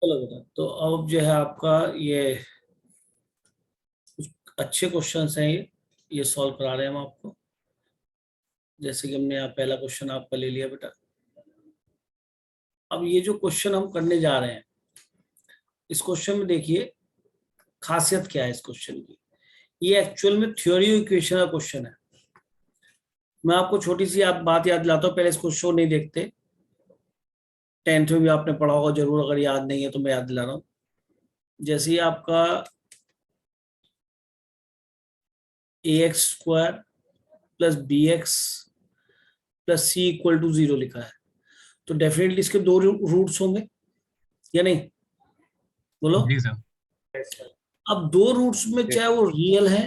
चलो बेटा, तो अब जो है आपका ये कुछ अच्छे क्वेश्चंस हैं, ये सॉल्व करा रहे हैं हम आपको। जैसे कि हमने यहाँ पहला क्वेश्चन आपका ले लिया बेटा। अब ये जो क्वेश्चन हम करने जा रहे हैं, इस क्वेश्चन में देखिए खासियत क्या है इस क्वेश्चन की। ये एक्चुअल में थ्योरी इक्वेशन का क्वेश्चन है। मैं आपको छोटी सी आप बात याद दिलाता हूँ, पहले इस क्वेश्चन को नहीं देखते। 10th में भी आपने पढ़ा होगा जरूर, अगर याद नहीं है तो मैं याद दिला रहा हूँ। जैसे ही आपका ax² plus bx plus c equal to 0 लिखा है, तो डेफिनेटली इसके दो रूट्स होंगे या नहीं, बोलो। जी सर। अब दो रूट्स में चाहे वो रियल है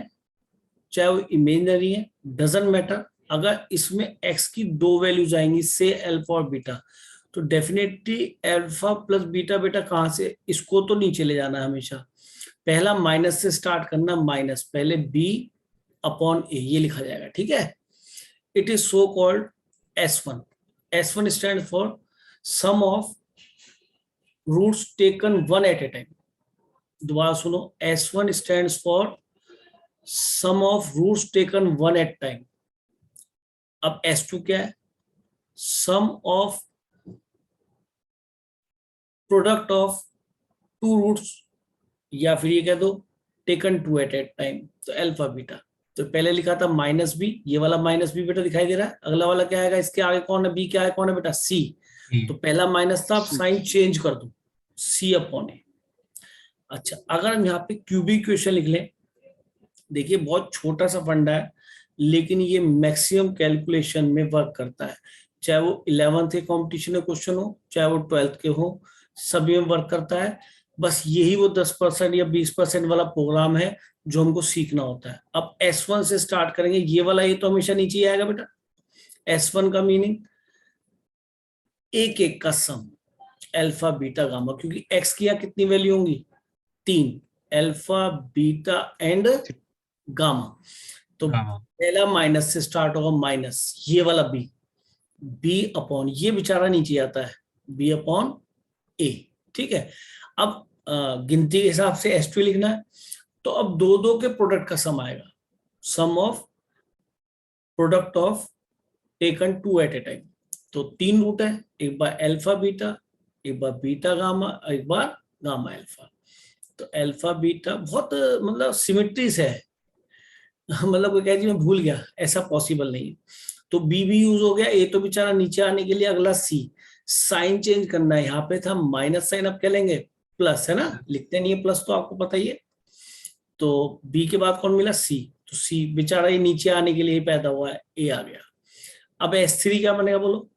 चाहे वो इमेजिनरी है, डजंट मैटर। अगर इसमें x की दो वैल्यूज आएंगी, से अल्फा और बीटा, तो डेफिनेटली अल्फा प्लस बीटा बेटा कहां से, इसको तो नीचे ले जाना है हमेशा। पहला माइनस से स्टार्ट करना, माइनस पहले b अपॉन ए ये लिखा जाएगा, ठीक है। It is so called S1। S1 stand for sum of roots taken one at a time. दोबारा सुनो, S1 stand for sum of roots taken one at time. अब S2 क्या है, sum of product of two roots, या फिर ये कह दो टेकन टू एट टाइम, तो अल्फा बीटा। तो पहले लिखा था माइनस बी, ये वाला माइनस बी बेटा दिखाई दे रहा है। अगला वाला क्या आएगा, इसके आगे कौन है, बी के आगे कौन है बेटा, सी। तो पहला माइनस था, आप साइन चेंज कर दो, सी अपॉन ए। अच्छा, अगर हम यहाँ पे क्यूबिक इक्वेशन लिख लें, देखिए बहुत छोटा सा फंडा है, लेकिन ये मैक्सिमम कैलकुलेशन में वर्क करता है। चाहे वो 11th के कॉम्पिटिशन में क्वेश्चन हो, चाहे वो 12th के हो, सभी में वर्क करता है। बस यही वो 10% या 20% वाला प्रोग्राम है जो हमको सीखना होता है। अब S1 से स्टार्ट करेंगे, ये वाला ये तो हमेशा नीचे ही आएगा बेटा। S1 का मीनिंग एक एक का सम, अल्फा बीटा गामा, क्योंकि x की यहाँ कितनी वैल्यू होंगी, 3, अल्फा बीटा एंड गामा। तो पहला माइनस से स्टार्ट होगा, माइनस ये वाला बी, बी अपॉन ये बेचारा नीचे आता है, बी अपॉन ए, ठीक है। अब गिनती के हिसाब से S2 लिखना है, तो अब दो दो के प्रोडक्ट का सम आएगा, sum of product of taken two at a time. तो 3 रूट है, एक बार अल्फा बीटा, एक बार बीटा गामा, एक बार गामा अल्फा। तो अल्फा बीटा बहुत मतलब सिमेट्री से है, मतलब कोई कहे जी मैं भूल गया, ऐसा पॉसिबल नहीं है। तो बी भी यूज हो गया, ए तो बेचारा नीचे आने के लिए, अगला सी, साइन चेंज करना है। यहाँ पे था माइनस साइन, अब क्या लेंगे, प्लस, है ना, लिखते नहीं है प्लस तो आपको पता ही है। तो बी के बाद कौन मिला, सी, तो सी बेचारा ये नीचे आने के लिए पैदा हुआ है, ए आ गया। अब S3 क्या बनेगा बोलो,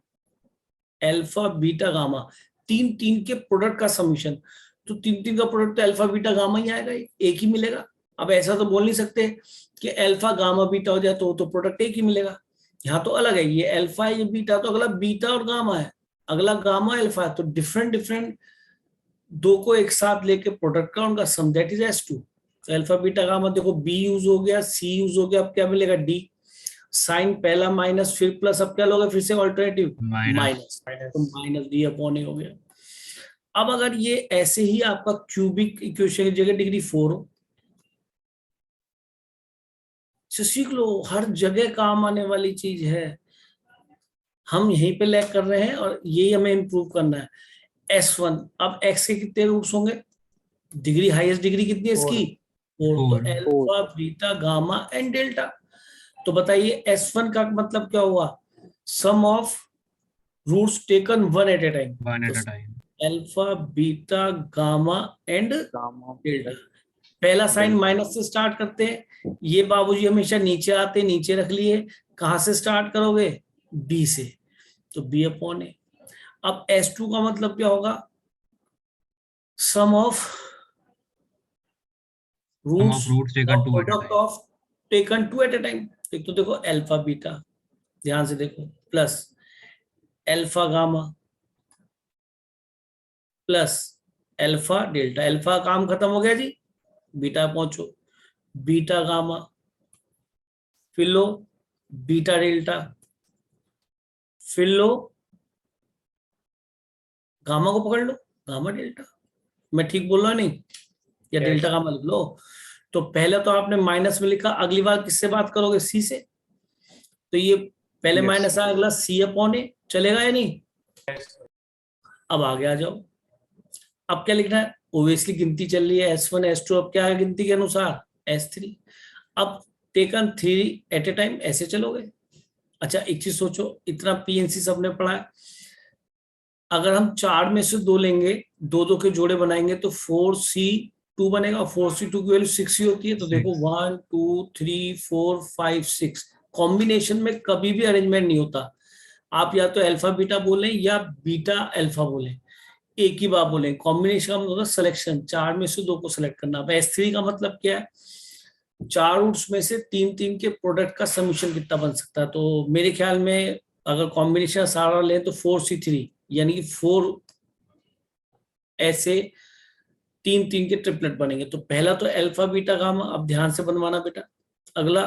अल्फा बीटा गामा, तीन तीन के प्रोडक्ट का समीशन। तो तीन तीन का प्रोडक्ट तो अल्फा बीटा गामा ही आएगा, एक ही मिलेगा। अब ऐसा तो बोल नहीं सकते कि अल्फा गामा बीटा हो जाए तो प्रोडक्ट एक ही मिलेगा। यहाँ तो अलग है, ये अल्फा है ये बीटा, तो अगला बीटा और गामा है, अगला गामा अल्फा है, तो डिफरेंट डिफरेंट दो को एक साथ लेके प्रोडक्ट का उनका सम, दैट इज S2। तो अल्फा बीटा गामा देखो, बी यूज हो गया, सी यूज हो गया, अब क्या मिलेगा, डी। साइन पहला माइनस फिर प्लस, अब क्या लोगे फिर से ऑल्टरनेटिव माइनस, तो माइनस डी अपॉन ए हो गया। अब अगर ये ऐसे ही आपका क्यूबिक इक्वेशन की जगह डिग्री 4 हो, तो सीख लो, हर जगह काम आने वाली चीज है। हम यहीं पे लैग कर रहे हैं और यही हमें इंप्रूव करना है। S1, अब x के कितने रूट्स होंगे, डिग्री हाईएस्ट डिग्री कितनी है इसकी, 4, तो alpha beta gamma and delta. तो बताइए S1 का मतलब क्या हुआ, sum of roots taken one at a time, alpha beta gamma and delta. पहला साइन माइनस से स्टार्ट करते हैं, ये बाबूजी हमेशा नीचे आते, नीचे रख लिए। कहां से स्टार्ट करोगे, बी से, तो बी अपॉन ए। अब S2 का मतलब क्या होगा, sum of roots of product of taken two at a time. एक तो देखो अल्फा बीटा, ध्यान से देखो, plus alpha gamma plus alpha delta. Alpha काम खत्म हो गया जी, बीटा पहुंचो, बीटा गामा, फिर लो बीटा डेल्टा, फिर लो गामा को पकड़ लो, गामा डेल्टा। मैं ठीक बोल रहा हूँ नहीं? या डेल्टा गामा लिख लो। तो पहले तो आपने माइनस में लिखा, अगली बार किससे बात करोगे? सी से। तो ये पहले माइनस आया, अगला सी अपॉन ए, चलेगा या नहीं? अब आगे आ जाओ, अब क्या लिखना है? ओबियसली गिनती चल रही है S1 S2, अब क्या है गिनती के अनुसार? S3। अब टेकन 3 एट ए टाइम, ऐसे चलोगे। अच्छा एक चीज सोचो, इतना पीएनसी सबने पढ़ा है, अगर हम 4 में से 2 लेंगे, 2 के जोड़े बनाएंगे तो 4C2 बनेगा। 4C2 की वैल्यू 6 ही होती है। तो देखो 1 2 3 4 5 6, कॉम्बिनेशन में कभी भी अरेंजमेंट नहीं होता। आप या तो अल्फा बीटा बोलें या बीटा अल्फा बोलें, एक ही बात बोलें। कॉम्बिनेशन का मतलब होता है सिलेक्शन, 4 में से 2 को सिलेक्ट करना। अब S3 का मतलब क्या है? 4 रूट्स में से 3 के प्रोडक्ट का समीशन कितना बन सकता है? तो मेरे ख्याल में अगर कॉम्बिनेशन सारा लें तो 4C3, यानी कि 4 ऐसे 3 के ट्रिपलेट बनेंगे। तो पहला तो अल्फा बीटा गामा, अब ध्यान से बनवाना बेटा। अगला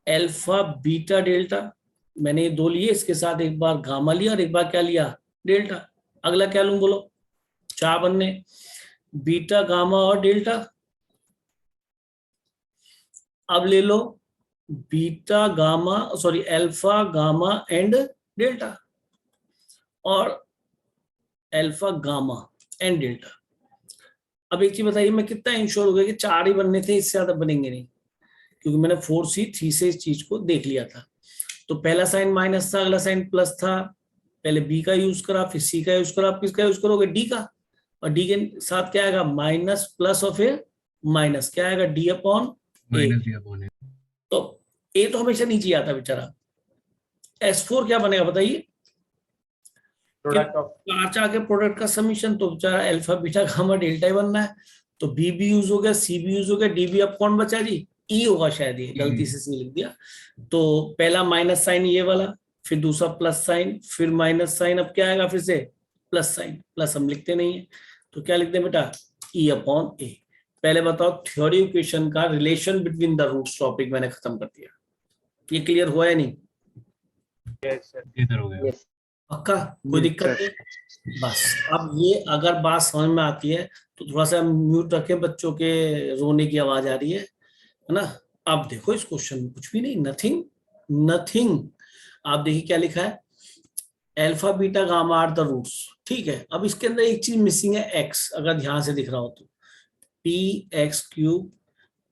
अल्फा बीटा डेल्टा, मैंने ये 2 लिए, इसके साथ एक बार गामा लिया और एक बार क्या लिया? डेल्टा। अगला क्या लूं बोलो? 4 बनने, बीटा गामा और डेल्टा। अब ले लो beta gamma, sorry alpha gamma and delta, और अल्फा गामा एंड डेल्टा। अब एक चीज बताइए, मैं कितना इंश्योर हो गया कि 4 ही बनने थे, इससे ज्यादा बनेंगे नहीं, क्योंकि मैंने 4C3 से इस चीज को देख लिया था। तो पहला साइन माइनस था, अगला साइन प्लस था। पहले बी का यूज करा, फिर सी का यूज करा, आप किसका यूज करोगे? डी का। और डी के साथ क्या आएगा? माइनस प्लस और फिर माइनस, क्या आएगा? डी अपॉन ए। तो ए तो हमेशा नीचे आता बेचारा। S4 क्या बनेगा बताइए? प्रोडक्ट ऑफ 4 के प्रोडक्ट का समीशन, तो बेचारा अल्फा बीटा गामा डेल्टा ही बनना है। तो बी भी यूज हो गया, सी भी यूज हो गया, डी भी। अब कौन बचा जी? ई होगा शायद, ये गलती से सी लिख दिया। तो पहला माइनस साइन ये वाला, फिर दूसरा प्लस साइन, फिर माइनस साइन, अब क्या आएगा? फिर से प्लस साइन। प्लस हम लिखते नहीं है, तो क्या लिखते हैं बेटा? E upon a. पहले बताओ थ्योरी इक्वेशन का relation between the roots topic मैंने खत्म कर दिया। ये क्लियर हुआ या नहीं? पक्का? कोई दिक्कत नहीं? बस अब ये अगर बात समझ में आती है तो थोड़ा सा म्यूट रखें, बच्चों के रोने की आवाज आ रही है ना? अब देखो इस क्वेश्चन में कुछ भी नहीं, नथिंग नथिंग। आप देखिए क्या लिखा है, alpha beta gamma are the roots. ठीक है, अब इसके अंदर एक चीज मिसिंग है, एक्स, अगर ध्यान से दिख रहा हो तो। P x cube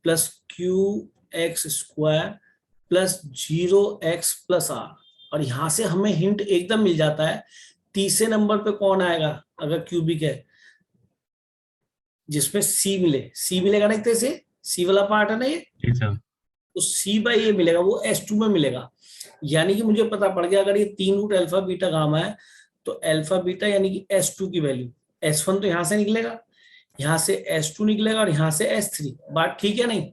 plus Q x square plus 0x plus R. और यहां से हमें हिंट एकदम मिल जाता है, तीसरे नंबर पे कौन आएगा अगर क्यूबिक है, जिसमें सी मिले। सी मिलेगा ना, एक तरह से सी वाला पार्ट है ना ये, तो सी बाई ये मिलेगा, वो S2 में मिलेगा। यानी कि मुझे पता पड़ गया, अगर ये 3 रूट अल्फा बीटा गामा है तो अल्फा बीटा यानी कि S2 की वैल्यू, S1 तो यहां से निकलेगा, यहां से S2 निकलेगा, और यहां से S3। बात ठीक है नहीं?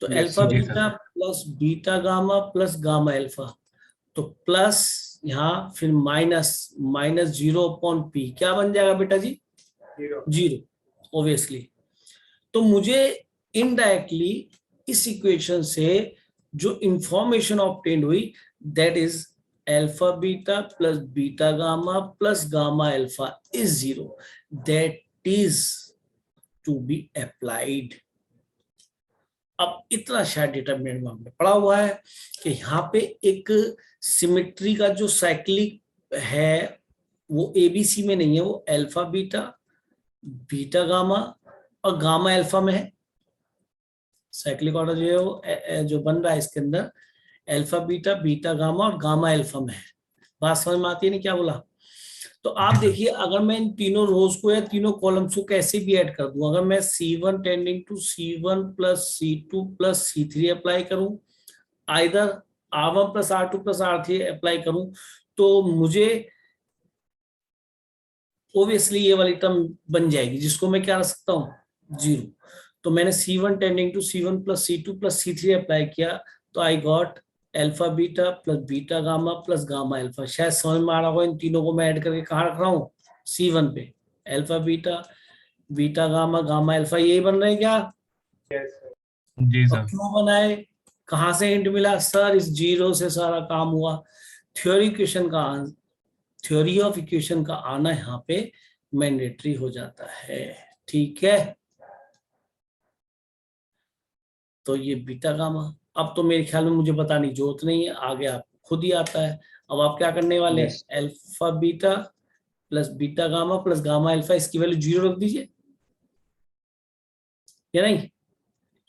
तो alpha beta plus beta gamma plus gamma alpha, तो प्लस यहाँ फिर माइनस, माइनस 0/p, क्या बन जाएगा बेटा जी? 0 ऑब्वियसली। तो मुझे इनडायरेक्टली इस इक्वेशन से जो इंफॉर्मेशन ऑब्टेन हुई, that is alpha beta plus beta gamma plus gamma alpha is 0, that is to be applied. अब इतना शायद डिटरमिनेंट में हमने पढ़ा हुआ है कि यहाँ पे एक सिमेट्री का जो साइक्लिक है वो एबीसी में नहीं है, वो अल्फा बीटा बीटा गामा और गामा अल्फा में है। साइक्लिक ऑर्डर जो है वो जो बन रहा है इसके अंदर अल्फा बीटा बीटा गामा और गामा अल्फा में है। बात समझ में आती है नहीं क्या बोला? तो आप देखिए, अगर मैं इन तीनों रोज को या तीनों कॉलम्स को कैसे भी ऐड कर दूं, अगर मैं C1 tending to C1 plus C2 plus C3 apply करूं, either R1 plus R2 plus R3 apply करूं, तो मुझे ओबियसली ये वाली टर्म बन जाएगी, जिसको मैं क्या रख सकता हूँ? 0। तो मैंने C1 tending to C1 plus C2 plus C3 apply किया, तो I got alpha beta plus beta gamma plus gamma alpha. शायद समझ में आ रहा होगा, इन तीनों को मैं ऐड करके कहाँ रख रहा हूँ? C1 पे। Alpha beta beta gamma gamma alpha, यही बन रहे हैं क्या? जी और क्यों बनाए? कहाँ से हिंट मिला सर? इस 0 से सारा काम हुआ। थ्योरी इक्वेशन का थ्योरी ऑफ इक्वेशन का आना यहाँ पे मैंडेटरी हो जाता है। ठीक है, तो ये बीटा गामा। अब तो मेरे ख्याल में मुझे बताने की जरूरत नहीं है, आगे आपको खुद ही आता है। अब आप क्या करने वाले हैं, Yes. Alpha beta plus beta gamma plus gamma alpha, इसकी वैल्यू 0 रख दीजिए, या नहीं?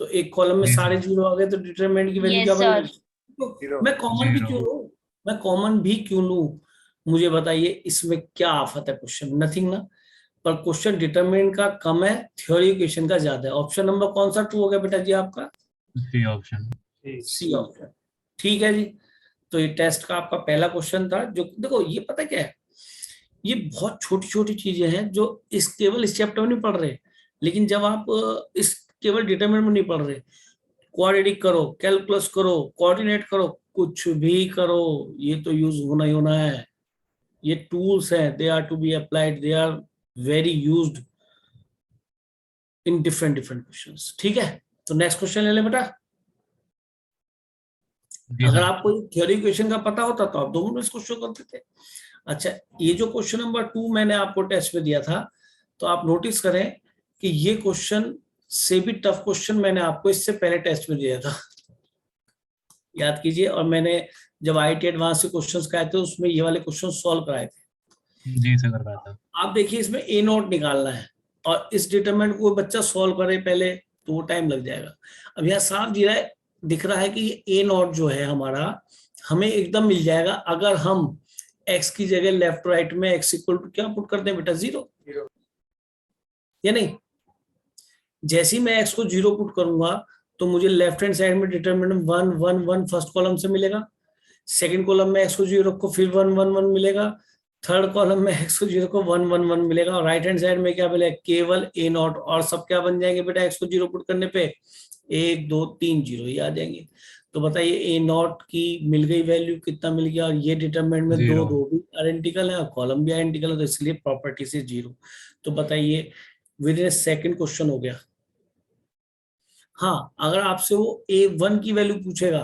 तो एक कॉलम में जी सारे सर। 0 आ गए, तो डिटरमिनेंट की वैल्यू Yes, क्या बन sir. गई? तो Zero. मैं कॉमन भी 0। क्यों लूं, मैं कॉमन भी क्यों लूं? मुझे बताइए इसमें क्या आफत है? क्वेश्चन नथिंग ना, पर क्वेश्चन डिटरमिनेंट का कम है, थ्योरी इक्वेशन का ज्यादा है। ऑप्शन नंबर कौन सा ट्रू हो गया बेटा जी आपका? C option. Yes. C option. ठीक है जी, तो ये टेस्ट का आपका पहला क्वेश्चन था। जो देखो ये पता क्या है, ये बहुत छोटी छोटी चीजें हैं जो इस केवल इस चैप्टर में नहीं पढ़ रहे, लेकिन जब आप इस केवल डिटरमिनेंट में नहीं पढ़ रहे, क्वाड्रेटिक करो, कैलकुलस करो, कोऑर्डिनेट करो, कुछ भी करो, ये तो यूज होना ही होना है। ये टूल्स हैं, they are to be applied, they are very used in different different questions. ठीक है, तो नेक्स्ट क्वेश्चन ले ले बेटा। जी अगर सर। आपको थ्योरी इक्वेशन का पता होता तो आप 2 मिनट में इसको शो करते थे। अच्छा, ये जो क्वेश्चन नंबर 2 मैंने आपको टेस्ट में दिया था, तो आप नोटिस करें कि ये क्वेश्चन से भी टफ क्वेश्चन मैंने आपको इससे पहले टेस्ट में दिया था, याद कीजिए। और मैंने जब IIT एडवांस के क्वेश्चंस कराए थे उसमें ये वाले क्वेश्चन सॉल्व कराए थे। जी सर कर रहा था। आप देखिए इसमें ए नॉट निकालना है, और इस डिटरमिनेंट को बच्चा सॉल्व करे पहले तो वो टाइम लग जाएगा। अब यहाँ साफ दिख रहा है कि ये ए नॉट जो है हमारा, हमें एकदम मिल जाएगा अगर हम x की जगह लेफ्ट राइट में x इक्वल टू क्या पुट करते हैं बेटा, 0, Zero. या नहीं? जैसे ही मैं x को 0 पुट करूंगा तो मुझे लेफ्ट हैंड साइड में डिटरमिनेंट 1 1 1 फर्स्ट कॉलम से मिलेगा, सेकंड कॉलम में x को 0 रखो फिर 1 1 1 मिलेगा, थर्ड कॉलम में x को 0 को 1 1 1 मिलेगा, और राइट हैंड साइड में क्या मिलेगा, केवल a नॉट। और सब क्या बन जाएंगे बेटा, x को 0 पुट करने पे 1 2 3 0 ही आ जाएंगे। तो बताइए a नॉट की मिल गई वैल्यू, कितना मिल गया? और ये डिटरमिनेंट में 0। दो भी आइडेंटिकल है और कॉलम भी आइडेंटिकल है, तो इसलिए प्रॉपर्टी से 0। तो बताइए with in A second question हो गया। हाँ, अगर आपसे वो a1 की वैल्यू पूछेगा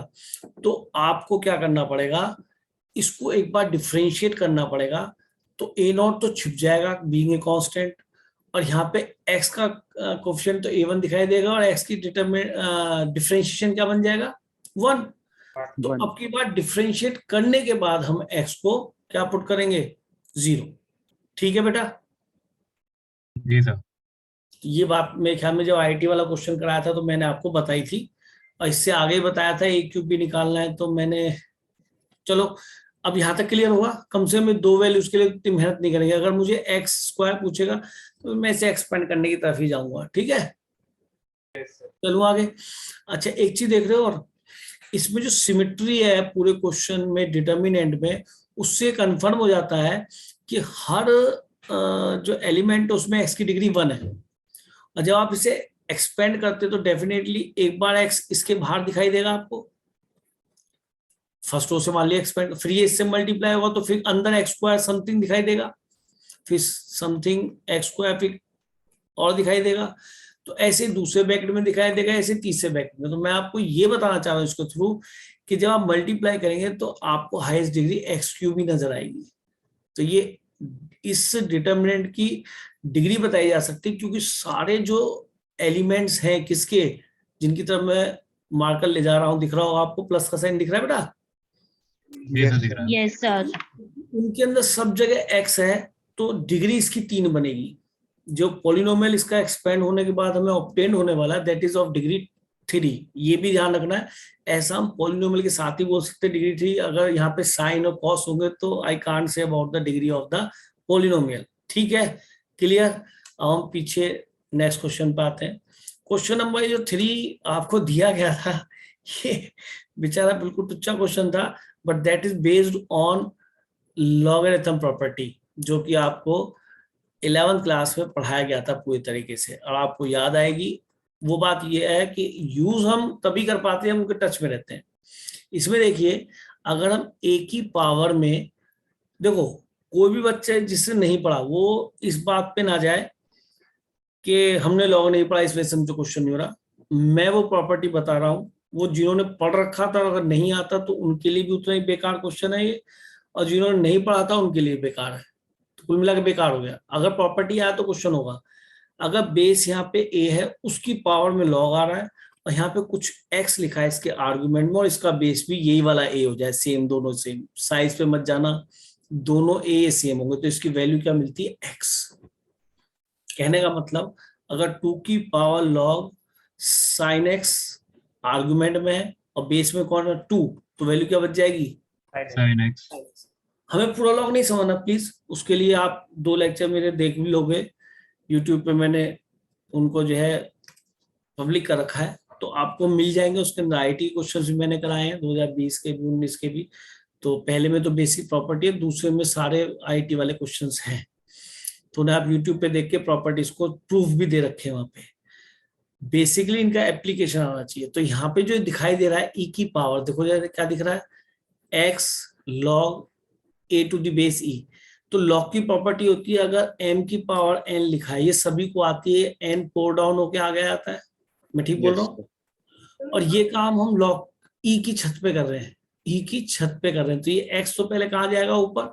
तो आपको क्या करना पड़ेगा, इसको एक बार डिफरेंशिएट करना पड़ेगा। तो a नॉट तो छिप जाएगा बीइंग ए कांस्टेंट, और यहाँ पे x का कोफिशिएंट तो a1 दिखाई देगा, और x की डिफरेंशिएशन क्या बन जाएगा, 1। तो अब की बार डिफरेंशिएट करने के बाद हम x को क्या पुट करेंगे, 0। ठीक है बेटा, जी सर। ये बात मेरे ख्याल में जब IIT वाला क्वेश्चन कराया था तो मैंने आपको बताई थी, और इससे आगे बताया था a क्यूब भी निकालना है। तो मैंने, चलो अब यहाँ तक क्लियर हुआ, कम से कम 2 वैल्यूज के लिए इतनी मेहनत नहीं करेंगे। अगर मुझे x स्क्वायर पूछेगा तो मैं इसे एक्सपेंड करने की तरफ ही जाऊंगा। ठीक है, Yes, sir. चलो आगे। अच्छा, एक चीज देख रहे हो, और इसमें जो सिमेट्री है पूरे क्वेश्चन में डिटरमिनेंट में, उससे कंफर्म हो जाता है कि हर जो एलिमेंट है उसमें x की डिग्री 1 है, और जब आप इसे एक्सपेंड करते तो डेफिनेटली एक बार x इसके बाहर दिखाई देगा आपको, फर्स्ट रो से मान लिया एक्सपेंड, फिर ये इससे मल्टीप्लाई होगा तो फिर अंदर एक्स स्क्वायर समथिंग दिखाई देगा, फिर समथिंग एक्स स्क्वायर फिर और दिखाई देगा, तो ऐसे दूसरे ब्रैकेट में दिखाई देगा, ऐसे तीसरे ब्रैकेट में। तो मैं आपको ये बताना चाह रहा हूँ इसके थ्रू कि जब आप मल्टीप्लाई करेंगे तो आपको हाईएस्ट डिग्री एक्स क्यूब ही नजर आएगी। तो ये इस डिटरमिनेंट की डिग्री बताई जा सकती है, क्योंकि सारे जो एलिमेंट्स हैं किसके, जिनकी तरफ मैं मार्कर ले जा रहा हूँ, दिख रहा हो आपको, प्लस का साइन दिख रहा है बेटा, जी सर दिख रहा है। Yes, sir. उनके अंदर सब जगह x है, तो डिग्री इसकी 3 बनेगी। जो पॉलिनोमियल इसका एक्सपेंड होने के बाद हमें ऑब्टेन होने वाला है, दैट इज ऑफ डिग्री 3। ये भी ध्यान रखना है, ऐसा हम पॉलिनोमियल के साथ ही बोल सकते हैं डिग्री 3। अगर यहाँ पे साइन और कॉस होंगे तो I can't say about the degree of the polynomial. ठीक है, क्लियर। अब हम पीछे नेक्स्ट क्वेश्चन पे आते हैं। क्वेश्चन नंबर जो 3 आपको दिया गया था, ये बेचारा बिल्कुल टुच्चा क्वेश्चन था, but that is based on logarithm property, जो कि आपको 11th क्लास में पढ़ाया गया था पूरी तरीके से, और आपको याद आएगी। वो बात ये है कि यूज हम तभी कर पाते हैं, हम उनके टच में रहते हैं। इसमें देखिए, अगर हम एक ही पावर में, देखो कोई भी बच्चे जिससे नहीं पढ़ा वो इस बात पे ना जाए कि हमने लॉग नहीं पढ़ा इस वजह से मुझे क्वेश्चन नहीं हो रहा। मैं वो प्रॉपर्टी बता रहा हूँ, वो जिन्होंने पढ़ रखा था अगर नहीं आता तो उनके लिए भी उतना ही बेकार क्वेश्चन है ये, और जिन्होंने नहीं पढ़ा था उनके लिए बेकार है। तो तो कुल मिला के बेकार हो गया। अगर प्रॉपर्टी आया तो क्वेश्चन होगा, अगर बेस यहाँ पे ए है उसकी पावर में लॉग आ रहा है और यहाँ पे कुछ एक्स लिखा है इसके आर्गुमेंट में और इसका बेस भी यही वाला ए हो जाए, सेम, दोनों सेम, साइज पे मत जाना, दोनों ए सेम होंगे तो इसकी वैल्यू क्या मिलती है, एक्स। कहने का मतलब अगर 2 की power log sine x argument में है और बेस में कौन है 2, तो वैल्यू क्या बच जाएगी, sin x हमें पूरा लॉग नहीं समझना प्लीज, उसके लिए आप 2 लेक्चर मेरे देख भी लोगे, यूट्यूब पे मैंने उनको जो है पब्लिक कर रखा है, तो आपको मिल जाएंगे। उसके अंदर आईटी क्वेश्चन भी मैंने कराए हैं 2020 के भी 19 के भी। तो पहले में तो बेसिक प्रॉपर्टी है, दूसरे में सारे आईटी वाले क्वेश्चंस हैं, तो उन्हें आप यूट्यूब पे देख के प्रॉपर्टीज को प्रूफ भी दे रखे हैं वहां पे। बेसिकली इनका एप्लीकेशन आना चाहिए। तो यहाँ पे जो दिखाई दे रहा है ई की पावर, देखो क्या दिख रहा है, x log a to the base e. तो लॉग की प्रॉपर्टी होती है अगर m की पावर n लिखा है, ये सभी को आती है, n पोर डाउन होके आगे आता है, मैं ठीक बोल रहा हूँ। और ये काम हम लॉग ई की छत पे कर रहे हैं, ई की छत पे कर रहे हैं, तो ये x तो पहले कहाँ जाएगा, ऊपर,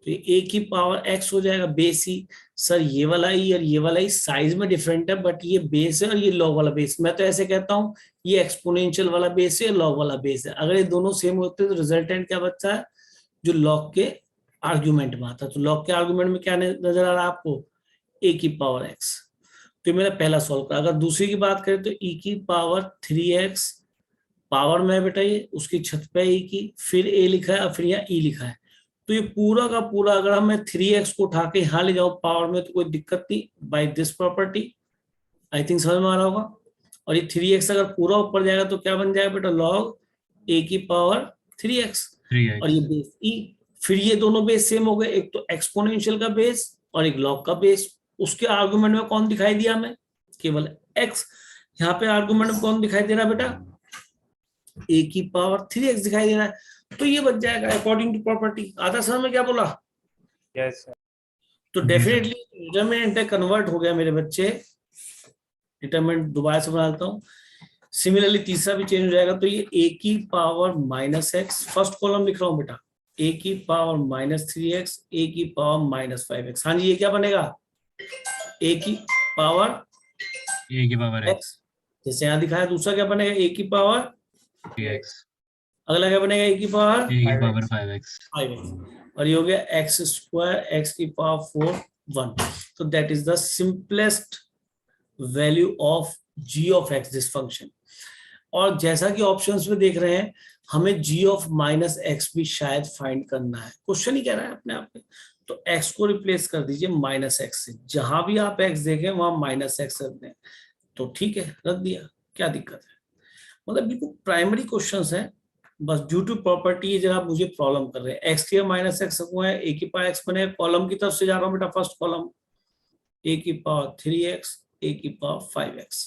तो ये a की पावर x हो जाएगा बेस ई। सर ये वाला ई और ये वाला ई साइज में डिफरेंट है, बट ये बेस है और ये लॉग वाला बेस, मैं तो ऐसे कहता हूँ ये एक्सपोनेंशियल वाला बेस है, लॉग वाला बेस है। अगर ये दोनों सेम होते तो रिजल्टेंट क्या बचता है, जो लॉग के आर्गुमेंट में आता है। तो लॉग के आर्गुमेंट में क्या नजर आ रहा है आपको, ए की पावर एक्स। तो मेरा पहला सॉल्व करा। अगर दूसरी की बात करें तो ई की पावर 3x पावर में है बेटा, ये उसकी छत पे ई की, फिर ए लिखा है और फिर यहाँ ई लिखा है। तो ये पूरा का पूरा अगर हम 3x को उठा के यहाँ ले जाऊं पावर में तो कोई दिक्कत नहीं, by this property, I think समझ में आ रहा होगा। और ये 3x अगर पूरा ऊपर जाएगा तो क्या बन जाएगा बेटा, लॉग ए की पावर 3x 3x और ये बेस ई। फिर ये दोनों बेस सेम हो गए, एक तो एक्सपोनेंशियल का बेस और एक लॉग का बेस। उसके आर्गुमेंट में कौन दिखाई दिया हमें, केवल x। यहाँ पे आर्गुमेंट में कौन दिखाई दे रहा है बेटा, a की पावर 3x दिखाई दे रहा है। तो ये बच जाएगा अकॉर्डिंग टू प्रॉपर्टी। आधा समय में क्या बोला, यस सर। तो डेफिनेटली डिटरमिनेंट कन्वर्ट हो गया मेरे बच्चे। डिटरमिनेंट दोबारा से बनाता हूँ। सिमिलरली तीसरा भी चेंज हो जाएगा, तो ये a की पावर -x, फर्स्ट कॉलम लिख रहा हूँ बेटा, a की पावर -3x, a की पावर -5x। हाँ जी, ये क्या बनेगा, a की पावर a की पावर x जैसे यहाँ दिखाया। दूसरा क्या बनेगा, a की पावर 3x अगला क्या बनेगा, a की पावर a की पावर 5x 5x और ये हो गया x स्क्वायर x की पावर 4 1। तो that is the simplest value of g of x this function. और जैसा कि ऑप्शंस में देख रहे हैं हमें g ऑफ -x भी शायद फाइंड करना है, क्वेश्चन ही कह रहा है अपने आप में। तो x को रिप्लेस कर दीजिए -x से, जहां भी आप x देखें वहां -x रख दें, तो ठीक है, रख दिया, क्या दिक्कत है। मतलब बिल्कुल प्राइमरी क्वेश्चंस हैं, बस ड्यू टू प्रॉपर्टी जरा मुझे प्रॉब्लम कर रहे हैं। x की -x हुआ है, a की पावर x बने, कॉलम की तरफ से जा रहा हूँ बेटा, फर्स्ट कॉलम a की पावर 3x, a की पावर 5x।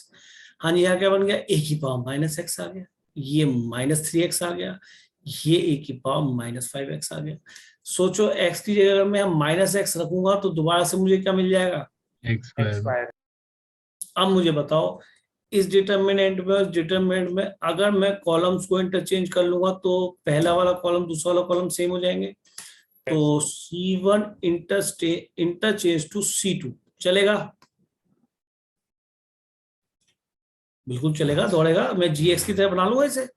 हाँ जी, यहाँ क्या बन गया, a की पावर -x आ गया, ये -3x आ गया, ये a की पावर -5x आ गया। सोचो x की जगह अगर मैं -x रखूंगा तो दोबारा से मुझे क्या मिल जाएगा, x स्क्वायर। अब मुझे बताओ इस डिटरमिनेंट में उस डिटरमिनेंट में अगर मैं कॉलम्स को इंटरचेंज कर लूंगा तो पहला वाला कॉलम दूसरा वाला कॉलम सेम हो जाएंगे। तो C1 इंटरचेंज टू C2 चलेगा, बिल्कुल चलेगा, दौड़ेगा। मैं GX की तरह बना लूंगा इसे। तो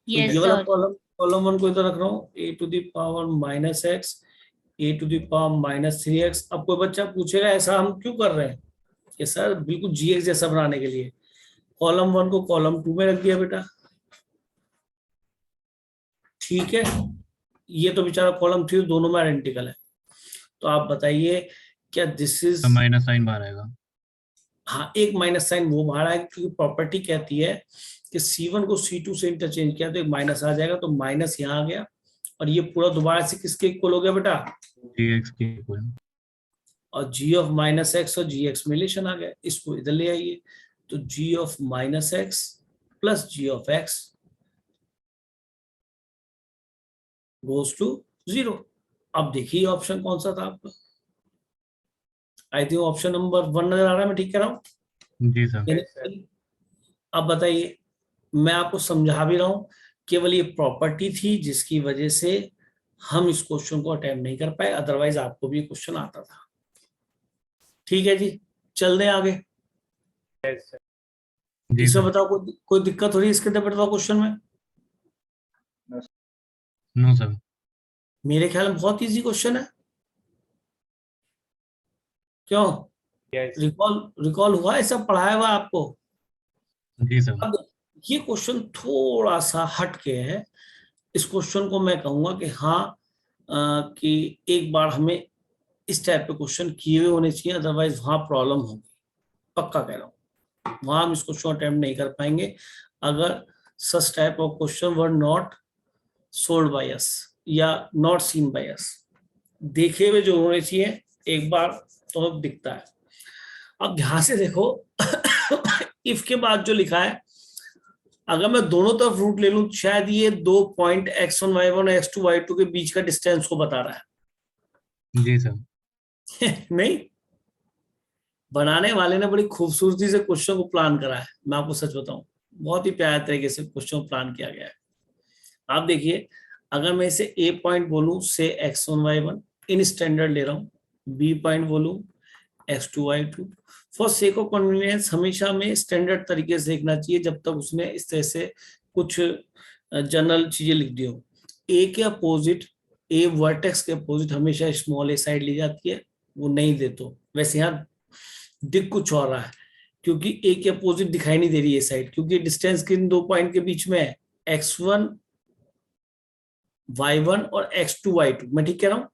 ये वाला कॉलम 1 को इधर रख रहा हूँ, a to the power -x, a to the power -3x। अब कोई बच्चा पूछेगा ऐसा हम क्यों कर रहे हैं, कि सर बिल्कुल GX जैसा बनाने के लिए कॉलम 1 को कॉलम 2 में रख दिया बेटा, ठीक है। ये तो बेचारा कॉलम 3 दोनों में आइडेंटिकल है। तो आप बताइए क्या दिस इज, तो माइनस साइन बाहर आएगा। हाँ, एक माइनस साइन वो बाहर आएगा क्योंकि प्रॉपर्टी कहती है कि C1 को C2 से इंटरचेंज किया तो एक माइनस आ जाएगा, तो माइनस यहाँ आ गया और ये पूरा दोबारा से किसके इक्वल हो गया बेटा, gx के इक्वल। और g ऑफ -x और gx में रिलेशन आ गया। इसको इधर ले आइए, तो g of -x plus g of x goes to 0। अब देखिए ऑप्शन कौन सा था आपका, आई थिंक ऑप्शन नंबर 1 नजर आ रहा है, मैं ठीक कह रहा हूँ जी सर। अब बताइए, मैं आपको समझा भी रहा हूं, केवल ये प्रॉपर्टी थी जिसकी वजह से हम इस क्वेश्चन को अटेम्प्ट नहीं कर पाए, अदरवाइज आपको भी क्वेश्चन आता था। ठीक है जी, चल दें आगे। yes sir. जी इसमें सर। बताओ कोई दिक्कत हो रही है इसके अंदर बताओ क्वेश्चन में? No sir. मेरे ख्याल में बहुत इजी क्वेश्चन है, क्यों? yes रिकॉल हुआ है, सब पढ़ाया हुआ आपको? जी सर। अब ये क्वेश्चन थोड़ा सा हट के है, इस क्वेश्चन को मैं कहूंगा कि हाँ कि एक बार हमें इस टाइप के क्वेश्चन किए हुए होने चाहिए, अदरवाइज वहां प्रॉब्लम होगी, पक्का कह रहा हूँ। वहां हम इस क्वेश्चन अटेम्प्ट नहीं कर पाएंगे अगर such type of question were not sold by us या नॉट सीन बाय अस। देखे हुए जो होने चाहिए एक बार तो दिखता है। अब ध्यान से देखो इफ के बाद जो लिखा है, अगर मैं दोनों तरफ रूट ले लूं, शायद ये 2 पॉइंट x1 y1 और x2 y2 के बीच का डिस्टेंस को बता रहा जी सर। है नहीं? बनाने वाले ने बड़ी खूबसूरती से क्वेश्चन को प्लान करा है, मैं आपको सच बताऊं, बहुत ही प्यारे तरीके से क्वेश्चन को प्लान किया गया है। आप देखिए, अगर मैं इसे ए पॉइंट बोलूं से x1 y1 इन स्टैंडर्ड ले रहा हूं, बी पॉइंट बोलूं x2 y2, for sake of convenience हमेशा में स्टैंडर्ड तरीके से देखना चाहिए जब तक उसने इस तरह से कुछ जनरल चीजें लिख दी हो। ए के अपोजिट, ए वर्टेक्स के अपोजिट हमेशा स्मॉल ए साइड ली जाती है, वो नहीं दे तो वैसे यहाँ दिख कुछ और रहा है, क्योंकि ए के अपोजिट दिखाई नहीं दे रही है साइड, क्योंकि डिस्टेंस किन 2 पॉइंट के बीच में है, x1 y1 और x2 y2। मैं ठीक कह रहा हूं?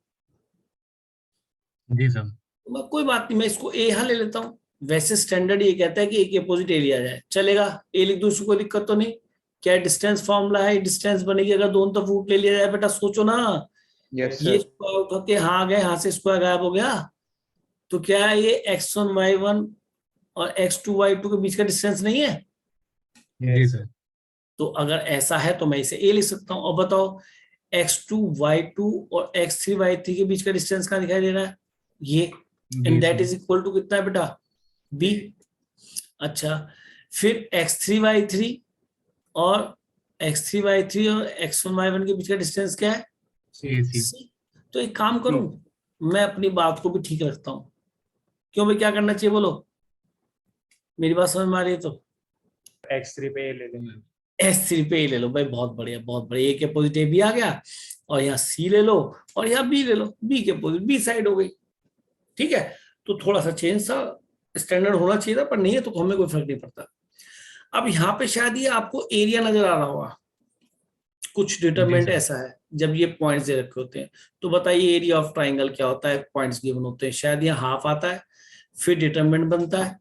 जी सर। मैं कोई बात नहीं, मैं इसको ए यहां ले लेता हूं। वैसे स्टैंडर्ड ये कहता है कि ए के अपोजिट ए लिया जाए, चलेगा, ए लिख दो, उसको कोई दिक्कत तो नहीं। क्या डिस्टेंस फॉर्मूला है, डिस्टेंस बनेगी अगर दोनों तरफ रूट ले लिया जाए। बेटा सोचो ना, yes ये sir. स्क्वायर उठा के यहाँ आ गए, यहाँ से स्क्वायर गायब हो गया, तो क्या है ये x1 y1 और x2 y2 के बीच का डिस्टेंस नहीं है? जी सर। तो अगर ऐसा है तो मैं इसे ए लिख सकता हूं। और बताओ x2 y2 और x3 y3 के बीच का डिस्टेंस कहां दिखाई दे रहा है? ये, and G that sir. Is equal to कितना है बेटा? b। अच्छा, फिर x3 y3 और x3 y3 और x1 y1 के बीच का डिस्टेंस क्या है? ए सी। c। तो एक काम करूं, मैं अपनी बात को भी ठीक रखता हूं। क्यों भाई, क्या करना चाहिए बोलो? मेरी बात समझ में आ रही है तो x3 पे ले लेंगे. S3 पे ही ले लो भाई, बहुत बढ़िया बहुत बढ़िया। ए के अपोजिट ए भी आ गया, और यहाँ सी ले लो, और यहाँ बी ले लो, बी के अपोजिट बी साइड हो गई। ठीक है, तो थोड़ा सा चेंज सा स्टैंडर्ड होना चाहिए था, पर नहीं है तो हमें कोई फर्क नहीं पड़ता। अब यहाँ पे शायद ये आपको एरिया नजर आ रहा होगा, कुछ जी डिटरमिनेंट सर। ऐसा है जब ये पॉइंट्स दे रखे होते हैं। तो बताइए एरिया ऑफ ट्राइंगल क्या होता है, पॉइंट्स गिवन होते हैं, शायद यहाँ हाफ आता है, फिर डिटरमिनेंट बनता है,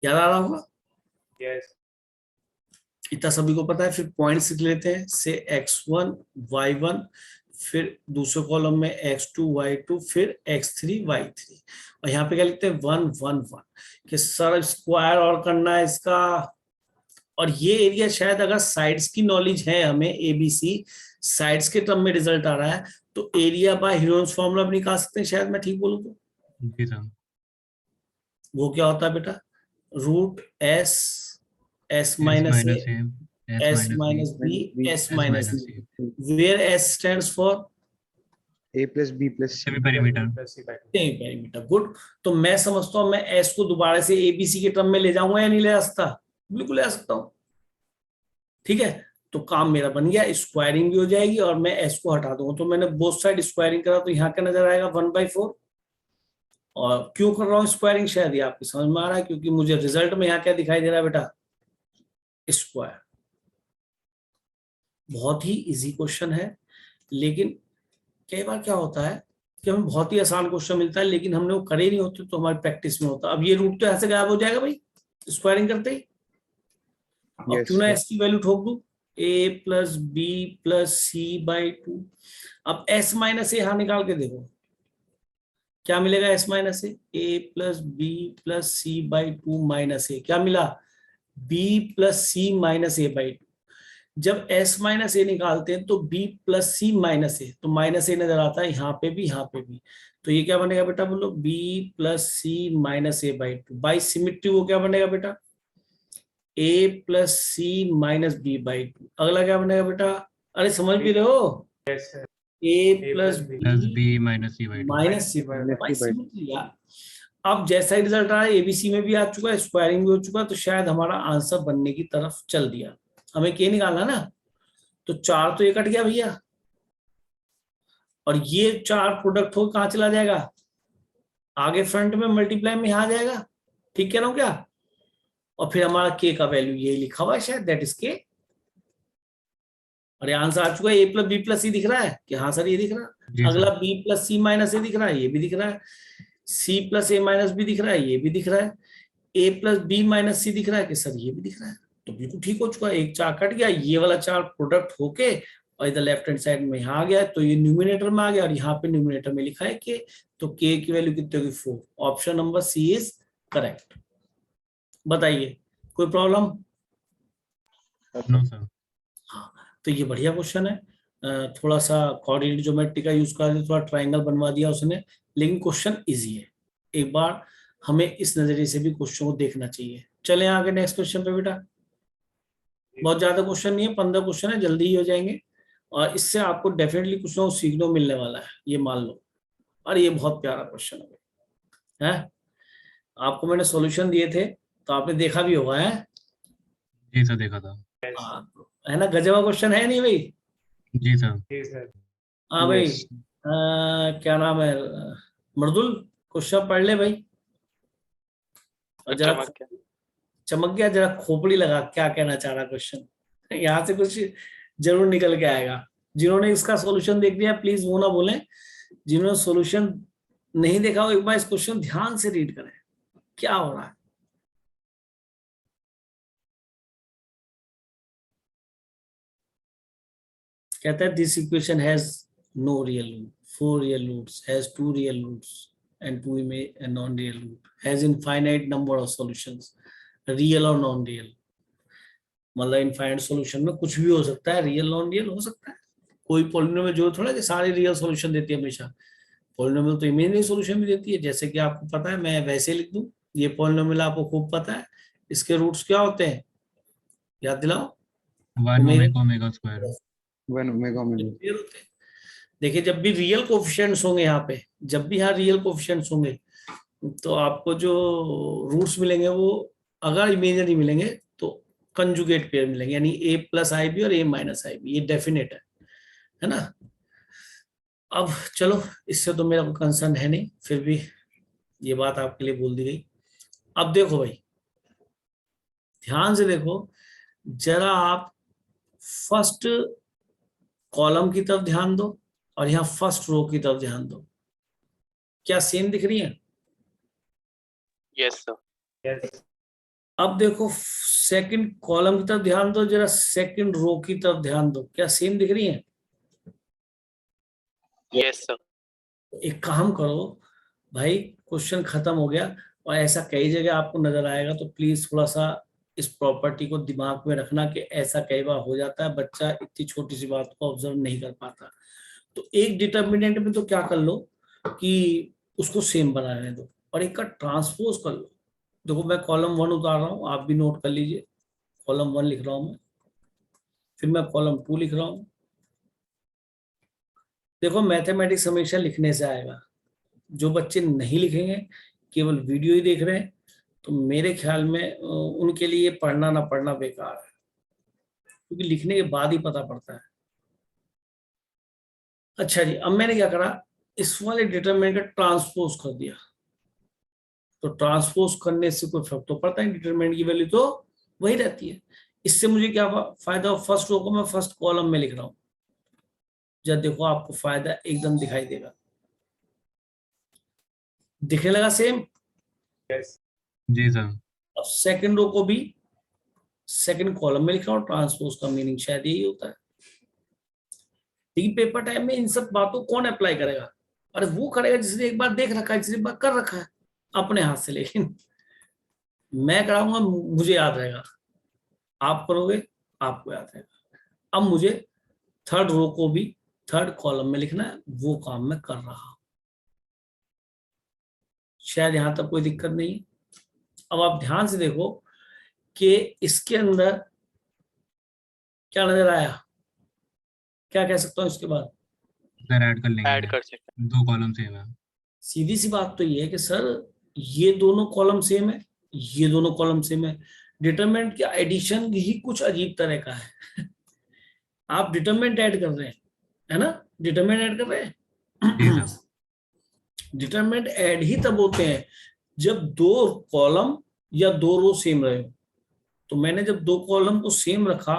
याद आ रहा होगा? yes इतना सभी को पता है। फिर पॉइंट्स लिख लेते हैं, से x1 y1, फिर दूसरे कॉलम में x2 y2, फिर x3 y3, और यहाँ पे क्या लिखते हैं 1 1 1, कि सर स्क्वायर और करना है इसका। और ये एरिया शायद अगर साइड्स की नॉलेज है हमें, एबीसी साइड्स के टर्म में रिजल्ट आ रहा है, तो एरिया बाय हीरोन्स फॉर्मूला भी निकाल सकते हैं, शायद मैं ठीक बोलूं तो। जी सर। वो क्या होता है बेटा? Root S, S S minus A, minus A, S S minus B, minus B, S S minus minus B, C. Where S stands for A plus B plus C. Semi perimeter. plus c by 2. Semi perimeter. Good. तो मैं समझता हूं मैं S को दोबारा से ABC के term में ले जाऊंगा या नहीं ले जा सकता? बिल्कुल ले जा सकता हूं। ठीक है, तो काम मेरा बन गया, स्क्वायरिंग भी हो जाएगी और मैं एस को हटा दूंगा, तो मैंने बोथ साइड स्क्वायरिंग करा, तो यहाँ का नजर आएगा 1/4। और क्यों कर रहा हूँ स्क्वायरिंग, शायद ये आपकी समझ में आ रहा है, क्योंकि मुझे रिजल्ट में यहाँ क्या दिखाई दे रहा है बेटा? स्क्वायर। बहुत ही इजी क्वेश्चन है, लेकिन कई बार क्या होता है कि हमें बहुत ही आसान क्वेश्चन मिलता है, लेकिन हमने वो करे नहीं होते, तो हमारी प्रैक्टिस में होता। अब ये रूट तो ऐसे गायब हो जाएगा भाई स्क्वायरिंग करते ही। अब Yes, क्यों ना sir. एस की वैल्यू ठोक दूं, a plus B plus C by 2। अब s माइनस ए यहां निकाल के देखो क्या मिलेगा, s minus a plus B plus C by 2 minus a, क्या मिला? b plus C minus A by 2। जब s माइनस ए निकालते हैं तो b plus C minus a, तो माइनस ए नजर आता है यहाँ पे भी यहाँ पे भी, तो ये क्या बनेगा बेटा बोलो? b plus C minus A by 2। By symmetry वो क्या बनेगा बेटा? a plus C minus B by 2। अगला क्या बनेगा बेटा? अरे समझ भी रहे हो? yes sir. A plus plus B B minus C by D. Minus C Minus C by यार। अब जैसा ही रिजल्ट आया एबीसी में भी आ चुका है, स्क्वायरिंग भी हो चुका है, तो शायद हमारा आंसर बनने की तरफ चल दिया। हमें के निकालना ना, तो 4 तो ये कट गया भैया, और ये 4 प्रोडक्ट हो कहां चला जाएगा, आगे फ्रंट में मल्टीप्लाई में यहाँ आ जाएगा। ठीक कह रहा हूं क्या? और फिर हमारा के का वैल्यू ये लिखा हुआ है शायद, दैट इज के। और ये आंसर आ चुका है, ए प्लस बी प्लस सी दिख रहा है कि हाँ सर ये दिख रहा जी है। अगला सर। बी प्लस सी माइनस ए दिख रहा है, ये भी दिख रहा है। सी प्लस ए माइनस बी दिख रहा है, ये भी दिख रहा है। ए प्लस बी माइनस सी दिख रहा है कि सर ये भी दिख रहा है। तो बिल्कुल ठीक हो चुका है, एक 4 कट गया, ये वाला 4 प्रोडक्ट होके और इधर लेफ्ट हैंड साइड में यहाँ आ गया, तो ये न्यूमिनेटर में आ गया, और यहाँ पे न्यूमिनेटर में लिखा है के, तो के की वैल्यू कितनी होगी 4। Option number C is correct. बताइए कोई प्रॉब्लम? No sir. हाँ, तो ये बढ़िया क्वेश्चन है। थोड़ा सा कोऑर्डिनेट ज्योमेट्री का यूज कर थोड़ा ट्रायंगल बनवा दिया उसने, लेकिन क्वेश्चन इजी है। एक बार हमें इस नजरिए से भी क्वेश्चन को देखना चाहिए। चले आगे नेक्स्ट क्वेश्चन पे बेटा। बहुत ज्यादा क्वेश्चन नहीं है, 15 क्वेश्चन है, जल्दी ही हो जाएंगे, और इससे आपको डेफिनेटली कुछ ना कुछ सीखने को मिलने वाला है, ये मान लो। और ये बहुत प्यारा क्वेश्चन है। आपको मैंने सॉल्यूशन दिए थे तो आपने देखा भी होगा है? जी सर देखा था। हाँ, है ना, गजब क्वेश्चन है नहीं भाई? जी सर। जी सर। हाँ भाई। Yes. क्या नाम है, मर्दुल, क्वेश्चन पढ़ ले भाई। और जरा चमक गया, जरा खोपड़ी लगा, क्या कहना चाह रहा क्वेश्चन, यहाँ से कुछ जरूर निकल के आएगा। जिन्होंने इसका सॉल्यूशन देख लिया प्लीज वो ना बोलें, जिन्होंने सॉल्यूशन नहीं देखा वो एक बार इस क्वेश्चन ध्यान से रीड करें, क्या हो रहा है। कहता है this equation has no real root, 4 real roots, has 2 real roots and 2 non real root, has infinite number of solutions, real और नॉन रियल। मतलब इनफाइनाइट सॉल्यूशन में कुछ भी हो सकता है, रियल नॉन रियल हो सकता है। कोई पॉलिनोमियल जो थोड़ा कि सारे रियल सॉल्यूशन देती है हमेशा, पॉलिनोमियल तो इमेजिनरी सॉल्यूशन भी देती है। जैसे कि आपको पता है, मैं वैसे लिख दूं, ये पॉलिनोमियल आपको खूब पता है, इसके रूट्स क्या होते हैं, याद दिलाओ। 1 omega omega square. 1 omega omega. Clear होते हैं। देखिए जब भी रियल कोफिशिएंट्स होंगे यहाँ पे, जब भी यहाँ रियल कोफिशिएंट्स होंगे, तो आपको जो रूट्स मिलेंगे वो अगर इमेजिनरी मिलेंगे तो कंजुगेट पेयर मिलेंगे, यानी a प्लस आई बी और a माइनस आई बी, ये डेफिनेट है ना। अब चलो, इससे तो मेरा कोई कंसर्न है नहीं, फिर भी ये बात आपके लिए बोल दी गई। अब देखो भाई, ध्यान से देखो जरा, आप फर्स्ट कॉलम की तरफ ध्यान दो और यहाँ फर्स्ट रो की तरफ ध्यान दो, क्या सेम दिख रही है? Yes sir. यस। अब देखो सेकंड कॉलम की तरफ ध्यान दो, जरा सेकंड रो की तरफ ध्यान दो, क्या सेम दिख रही है? Yes sir. एक काम करो भाई, क्वेश्चन खत्म हो गया, और ऐसा कई जगह आपको नजर आएगा, तो प्लीज थोड़ा सा इस प्रॉपर्टी को दिमाग में रखना कि ऐसा कई बार हो जाता है, बच्चा इतनी छोटी सी बात को ऑब्जर्व नहीं कर पाता। तो एक डिटर्मिनेंट में तो क्या कर लो कि उसको सेम बनाने दो, और एक का ट्रांसपोज कर लो। देखो मैं कॉलम 1 उतार रहा हूँ, आप भी नोट कर लीजिए, कॉलम 1 लिख रहा हूं मैं, फिर मैं कॉलम 2 लिख रहा हूं। देखो मैथमेटिक्स हमेशा लिखने से आएगा, जो बच्चे नहीं लिखेंगे, केवल वीडियो ही देख रहे हैं, तो मेरे ख्याल में उनके लिए पढ़ना ना पढ़ना बेकार है, क्योंकि लिखने के बाद ही पता पड़ता है। अच्छा जी, अब मैंने क्या करा, इस वाले डिटरमिनेंट का ट्रांसपोज कर दिया, तो ट्रांसपोज करने से कोई फर्क तो पड़ता है, डिटरमिनेंट की वैल्यू तो वही रहती है। इससे मुझे क्या फायदा, फर्स्ट रो को मैं फर्स्ट कॉलम में लिख रहा हूं, जब देखो आपको फायदा एकदम दिखाई देगा, दिखने लगा सेम। यस। जी सर। अब सेकंड रो को भी सेकंड कॉलम में लिख रहा हूं, ट्रांसपोज का मीनिंग शायद यही होता है। लेकिन पेपर टाइम में इन सब बातों कौन अप्लाई करेगा? अरे वो करेगा जिसने एक बार देख रखा है, जिसने एक बार कर रखा है अपने हाथ से, लेकिन मैं कराऊंगा मुझे याद रहेगा, आप करोगे आपको याद रहेगा। अब मुझे थर्ड रो को भी थर्ड कॉलम में लिखना है, वो काम मैं कर रहा हूं, शायद यहां तक कोई दिक्कत नहीं है। अब आप ध्यान से देखो कि इसके अंदर क्या नजर आया, क्या कह सकता हूं इसके बाद? सर ऐड कर लेंगे ऐड कर सकते दो कॉलम सेम है। सीधी सी बात तो ये है कि सर ये दोनों कॉलम सेम है, ये दोनों कॉलम सेम है, डिटरमिनेंट का एडिशन ही कुछ अजीब तरह का है। आप डिटरमिनेंट ऐड कर रहे हैं, है ना, डिटरमिनेंट ऐड कर रहे जी हैं। सर। डिटरमिनेंट ऐड ही तब होते हैं जब दो कॉलम या दो रो सेम रहे हो। तो मैंने जब दो कॉलम को सेम रखा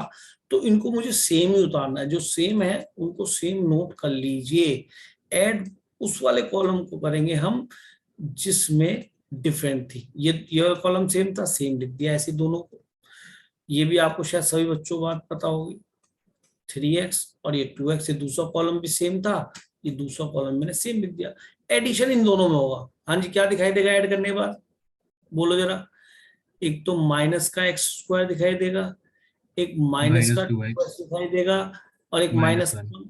तो इनको मुझे सेम ही उतारना है, जो सेम है उनको सेम नोट कर लीजिए। ऐड उस वाले कॉलम को करेंगे हम जिसमें डिफरेंट थी। ये कॉलम सेम था, सेम लिख दिया ऐसे दोनों को। ये भी आपको शायद सभी बच्चों को बात पता होगी, 3x और ये 2x, ये दूसरा कॉलम भी सेम था, ये दूसरा कॉलम मैंने सेम लिख दिया। एडिशन इन दोनों में होगा। हाँ जी, क्या दिखाई देगा ऐड करने के बाद, बोलो जरा। एक तो माइनस का एक्स स्क्वायर दिखाई देगा, एक माइनस का 2x दिखाई देगा, और एक माइनस -1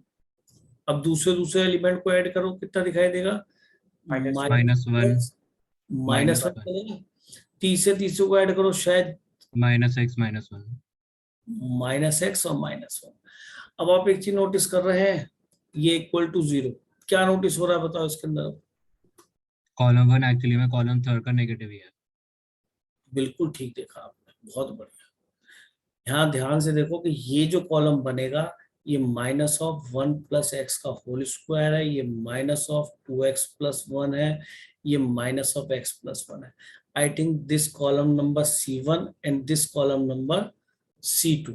अब दूसरे एलिमेंट को ऐड करो, कितना दिखाई देगा, -1 माइनस वन चलेगा। तीसरे को ऐड करो, शायद -x -1 -x और -1। अब आप एक चीज नोटिस कर रहे हैं, ये इक्वल टू 0। क्या नोटिस हो रहा है बताओ इसके अंदर। कॉलम 1 एक्चुअली में कॉलम थर्ड का नेगेटिव ही है। बिल्कुल ठीक देखा आपने, बहुत बढ़िया। यहाँ ध्यान से देखो कि ये जो कॉलम बनेगा ये -1 + x का होल स्क्वायर है, ये -2x + 1 है, ये -x + 1 है। I think this column number C1 and this column number C2,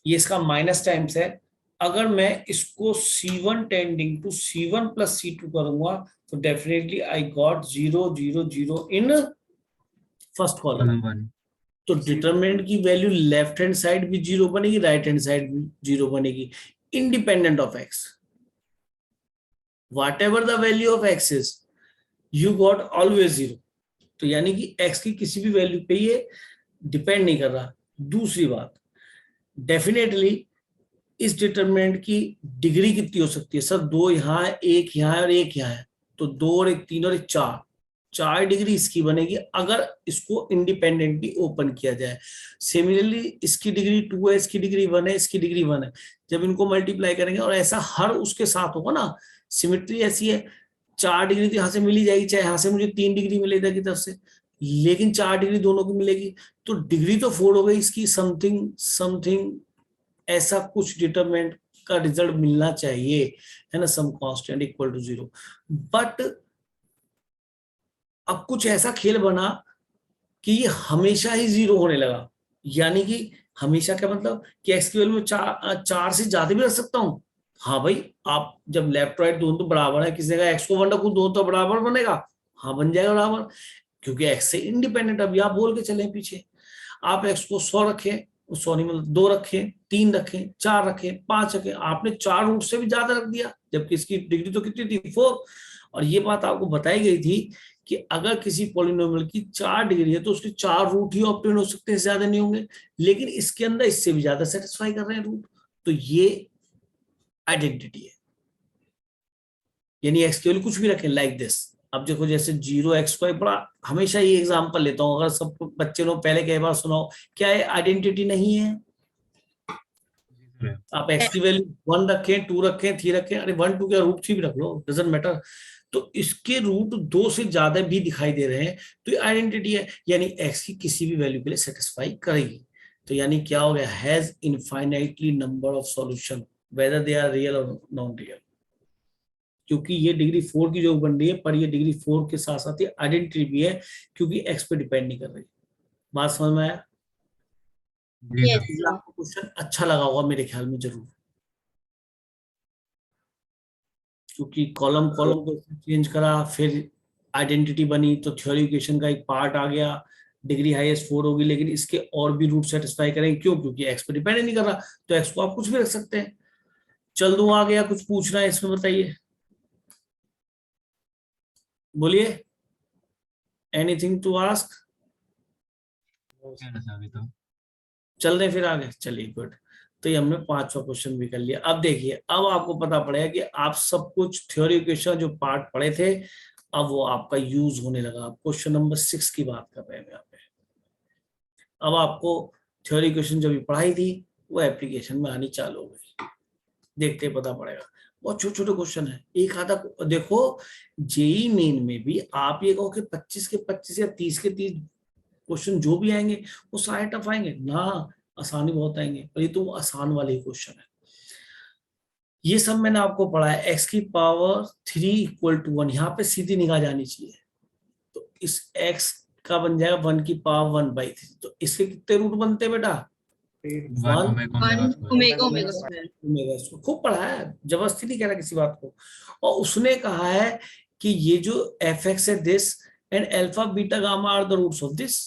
ये इसका माइनस टाइम्स है। अगर मैं इसको C1 tending to C1 + C2 करूंगा तो definitely I got 0 0 0 in first column. Column 1 तो डिटरमिनेंट की वैल्यू लेफ्ट हैंड साइड भी 0 बनेगी, राइट हैंड साइड भी 0 बनेगी, independent of x। What ever the value of x is, you got always 0। तो यानी कि x की किसी भी वैल्यू पे ये डिपेंड नहीं कर रहा। दूसरी बात, डेफिनेटली इस डिटरमिनेंट की डिग्री कितनी हो सकती है सर, 2 यहाँ है, 1 यहाँ है और 1 यहाँ है, तो 2 और 1 3 और 1 4 डिग्री इसकी बनेगी अगर इसको इंडिपेंडेंटली ओपन किया जाए। सिमिलरली इसकी डिग्री 2 है, इसकी डिग्री 1 है, इसकी डिग्री 1 है। जब इनको मल्टीप्लाई करेंगे और ऐसा हर उसके साथ होगा ना, सिमेट्री ऐसी है, 4 डिग्री तो यहाँ से मिली जाएगी, चाहे यहाँ से मुझे 3 डिग्री मिलेगी की तरफ से, लेकिन 4 डिग्री दोनों की मिलेगी, तो डिग्री तो 4 हो गई इसकी, समथिंग ऐसा कुछ डिटरमिनेंट का रिजल्ट मिलना चाहिए, है ना, some constant equal to 0। But अब कुछ ऐसा खेल बना कि ये हमेशा ही 0 होने लगा। यानी कि हमेशा क्या मतलब कि x की वैल्यू में 4 से ज्यादा भी रख सकता हूं। हाँ भाई, आप जब लेफ्ट राइट दोनों तो बराबर है, किसी ने x को 1 रखूं दोनों तो बराबर बनेगा, हाँ बन जाएगा बराबर, क्योंकि x से इंडिपेंडेंट। अब आप बोल के चले पीछे, आप x को 100 रखें, सॉरी मतलब 2 रखें, 3 रखें, 4 रखें, 5 रखें, आपने 4 रूट से भी ज्यादा रख दिया, जबकि इसकी डिग्री तो कितनी थी, 4। और ये बात आपको बताई गई थी कि अगर किसी पॉलिनोमियल की 4 डिग्री है तो उसके 4 रूट ही ऑब्टेन हो सकते हैं, ज्यादा नहीं होंगे, लेकिन इसके अंदर इससे भी ज्यादा सेटिस्फाई कर रहे हैं रूट। तो ये आइडेंटिटी है, यानी एक्स की वैल्यू कुछ भी रखें लाइक दिस। अब देखो जैसे 0x2, बड़ा हमेशा ये एग्जांपल लेता हूं, अगर सब बच्चे लोग पहले कई बार सुनाओ, क्या है आइडेंटिटी नहीं है। आप x की वैल्यू 1 रखें, 2 रखें, 3 रखें, अरे 1 2 क्या रूट 3 भी रख लो, डजंट मैटर, तो इसके रूट 2 से ज्यादा भी दिखाई दे रहे हैं तो ये आइडेंटिटी है, यानी x की किसी भी वैल्यू के लिए सेटिस्फाई करेगी। तो यानी क्या हो गया, has infinitely number of solution whether they are real और नॉन रियल। क्योंकि ये डिग्री 4 की जो बन रही है, पर ये डिग्री 4 के साथ साथ ये आइडेंटिटी भी है, क्योंकि x पे डिपेंड नहीं कर रही। बात समझ में आया? आपको क्वेश्चन अच्छा लगा होगा मेरे ख्याल में जरूर, क्योंकि कॉलम को चेंज करा, फिर आइडेंटिटी बनी, तो थ्योरी इक्वेशन का एक पार्ट आ गया, डिग्री हाईएस्ट 4 होगी, लेकिन इसके और भी रूट सेटिस्फाई करेंगे, क्यों, क्योंकि एक्स पे डिपेंड नहीं कर रहा, तो एक्स को आप कुछ भी रख सकते हैं। चल दूं आ गया, कुछ पूछना है इसमें बताइए, बोलिए, एनीथिंग टू आस्क। अभी तो चल रहे फिर आगे, चलिए गुड। तो ये हमने 5वां क्वेश्चन भी कर लिया। अब देखिए, अब आपको पता पड़ेगा कि आप सब कुछ थ्योरी क्वेश्चन जो पार्ट पढ़े थे, अब वो आपका यूज होने लगा। क्वेश्चन नंबर 6 की बात कर रहे हैं यहाँ पे। अब आपको थ्योरी क्वेश्चन जो भी पढ़ाई थी वो एप्लीकेशन में आनी चालू हो गई, देखते पता पड़ेगा। बहुत छोटे छोटे क्वेश्चन है, एक आधा देखो। जेई मेन में भी आप ये कहो कि 25 के 25 या 30 के 30 क्वेश्चन जो भी आएंगे वो सारे टफ आएंगे ना, आसानी बहुत आएंगे, पर ये तो आसान वाले क्वेश्चन है। ये सब मैंने आपको पढ़ा है, x की पावर 3 इक्वल टू 1, यहाँ पे सीधी निगाह जानी चाहिए। तो इस x का बन जाएगा 1 की पावर 1/3। तो इसके कितने रूट बनते हैं बेटा? 1 1 omega square. Omega square. Omega square. खूब पढ़ा है, जबरदस्ती नहीं कह रहा किसी बात को। और उसने कहा है कि ये जो एफ एक्स है this and alpha beta gamma are the roots of this.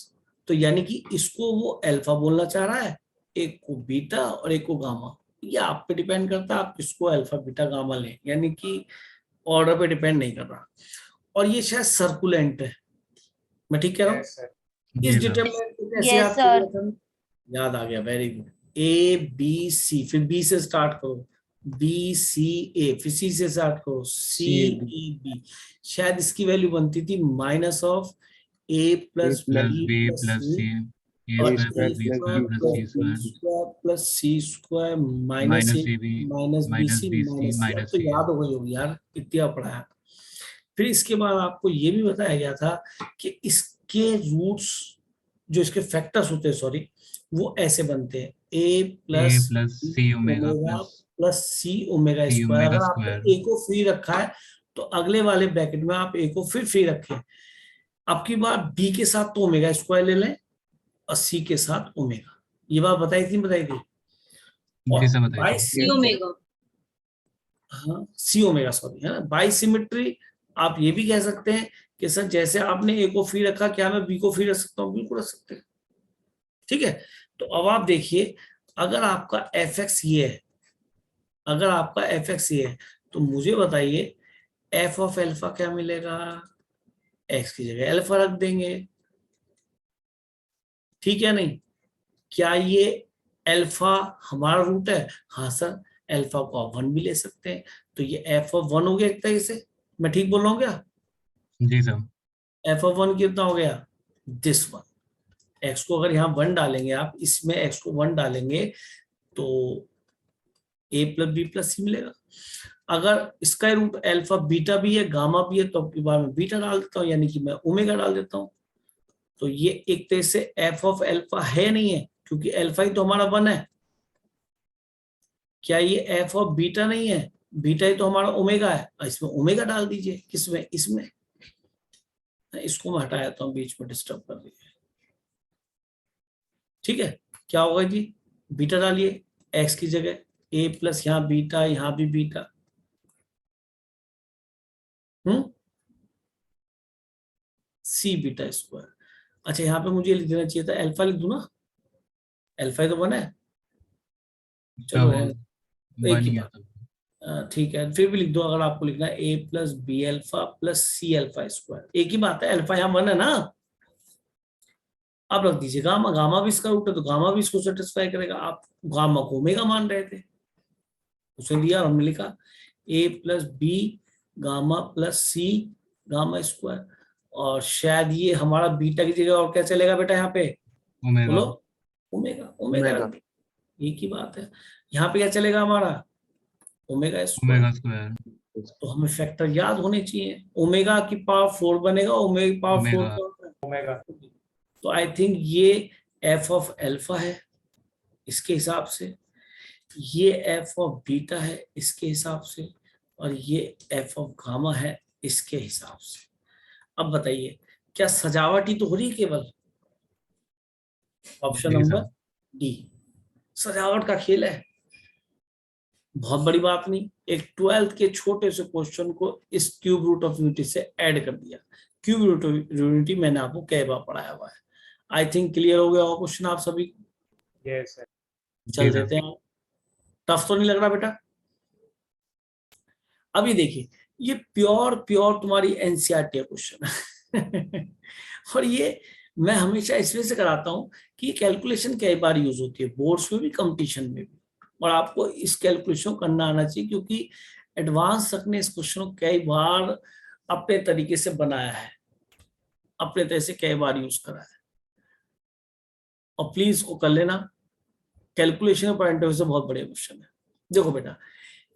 तो यानी कि इसको वो अल्फा बोलना चाह रहा है, एक को बीटा और एक को गामा। ये आप पे डिपेंड करता है आप किसको अल्फा बीटा गामा लें, यानी कि ऑर्डर पे डिपेंड नहीं कर रहा। और ये शायद सर्कुलेंट है, मैं ठीक कह रहा हूँ? Yes, sir. इस जी सर। डिटरमिनेंट को कैसे Yes, याद sir. किया था? याद आ गया, very good. A B C, फिर बी से स्टार्ट करो, बी सी ए, फिर सी से स्टार्ट करो, सी ए बी। शायद इसकी वैल्यू बनती थी minus of a plus plus B b plus plus c, c a और square a plus b square square plus plus c b square square plus c square minus minus a c b minus B minus c b c minus c. अब minus तो सी। याद हो गई होगी यार, इतना पढ़ा है। फिर इसके बाद आपको ये भी बताया गया था कि इसके रूट्स जो इसके फैक्टर्स होते हैं, सॉरी, वो ऐसे बनते हैं ए ए प्लस प्लस सी ओमेगा ओमेगा प्लस प्लस सी ओमेगा सी स्क्वायर। ओमेगा अगर स्क्वायर। आपने ए को फ्री रखा है तो अगले वाले ब्रैकेट में आप ए को फिर फ्री रखें। अब की बार बी के साथ तो ओमेगा स्क्वायर ले लें और सी के साथ ओमेगा। ये बात बताई थी, बताई थी। और जी सर बताइए। By C omega. हाँ सी ओमेगा, सॉरी, है ना। बाई सिमेट्री आप ये भी कह सकते हैं कि सर जैसे आपने ए को फ्री रखा, क्या मैं बी को फ्री रख सकता हूँ? बिल्कुल रख सकते हैं, ठीक है। तो अब आप देखिए, अगर आपका एफ एक्स ये है, अगर आपका एफ एक्स ये है, तो मुझे बताइए एफ ऑफ एल्फा क्या मिलेगा? एक्स की जगह एल्फा रख देंगे, ठीक है नहीं? क्या ये एल्फा हमारा रूट है? हाँ सर, एल्फा को आप 1 भी ले सकते हैं। तो ये एफ ऑफ 1 हो गया एक तरीके से, मैं ठीक बोल रहा हूँ क्या? जी सर। एफ ऑफ 1 कितना हो गया? This one. एक्स को अगर यहाँ 1 डालेंगे आप, इसमें एक्स को 1 डालेंगे तो ए प्लस बी प्लस सी मिलेगा। अगर इसका रूट अल्फा बीटा भी है गामा भी है, तो अब की बार मैं बीटा डाल देता हूँ, यानी कि मैं ओमेगा डाल देता हूँ। तो ये एक तरह से एफ ऑफ एल्फा है नहीं है, क्योंकि एल्फा ही तो हमारा 1 है। क्या ये एफ ऑफ बीटा नहीं है? बीटा ही तो हमारा ओमेगा है, इसमें ओमेगा डाल दीजिए। किसमें? इसमें। इसको मैं हटा देता हूँ, बीच में डिस्टर्ब कर रही है, ठीक है। क्या होगा जी? बीटा डालिए एक्स की जगह, ए प्लस यहाँ बीटा, यहाँ भी बीटा, सी बीटा स्क्वायर। अच्छा, यहाँ पे मुझे लिख देना चाहिए था अल्फा, लिख दूं ना? अल्फा ही तो 1 है, चलो तो एक बन ही गया बात। तब। ठीक है, फिर भी लिख दो अगर आपको लिखना है, a plus b alpha plus c alpha square. एक ही बात है, अल्फा यहाँ 1 है ना। आप रख दीजिए गामा, गामा भी इसका रूट है तो गामा भी इसको सेटिस्फाई करेगा। आप गामा को ओमेगा मान रहे थे, उसने दिया, हमने लिखा ए प्लस बी गामा प्लस सी गामा स्क्वायर। और शायद ये हमारा बीटा की जगह और क्या चलेगा बेटा यहाँ पे? ओमेगा। बोलो। ओमेगा, ओमेगा रख दो, एक ही बात है। यहाँ पे क्या चलेगा हमारा? Omega square. Omega square. तो हमें फैक्टर याद होने चाहिए। ओमेगा की पावर 4 बनेगा, ओमेगा की पावर 4 ओमेगा। क्या होता है? Omega. तो आई थिंक ये एफ ऑफ एल्फा है इसके हिसाब से, ये एफ ऑफ बीटा है इसके हिसाब से, और ये एफ ऑफ गामा है इसके हिसाब से। अब बताइए, क्या सजावट ही तो हो रही है केवल? ऑप्शन जी नंबर सर। डी, सजावट का खेल है, बहुत बड़ी बात नहीं। एक 12th के छोटे से क्वेश्चन को इस क्यूब रूट ऑफ यूनिटी से ऐड कर दिया। क्यूब रूट ऑफ यूनिटी मैंने आपको कई बार पढ़ाया हुआ है। आई थिंक क्लियर हो गया होगा क्वेश्चन आप सभी को। Yes, sir. चल जी सर। देते हैं, टफ तो नहीं लग रहा बेटा? अभी देखिए, ये प्योर प्योर तुम्हारी एनसीईआरटी क्वेश्चन और ये मैं हमेशा इसमें से कराता हूँ कि कैलकुलेशन कई बार यूज होती है, बोर्ड्स में भी कंपटीशन में भी, और आपको इस कैलकुलेशन करना आना चाहिए, क्योंकि एडवांस तक ने इस क्वेश्चन को कई बार अपने तरीके से बनाया है, अपने तरह से कई बार यूज करा है। और प्लीज इसको कर लेना, कैलकुलेशन पॉइंट ऑफ व्यू से बहुत बड़े क्वेश्चन है। देखो बेटा,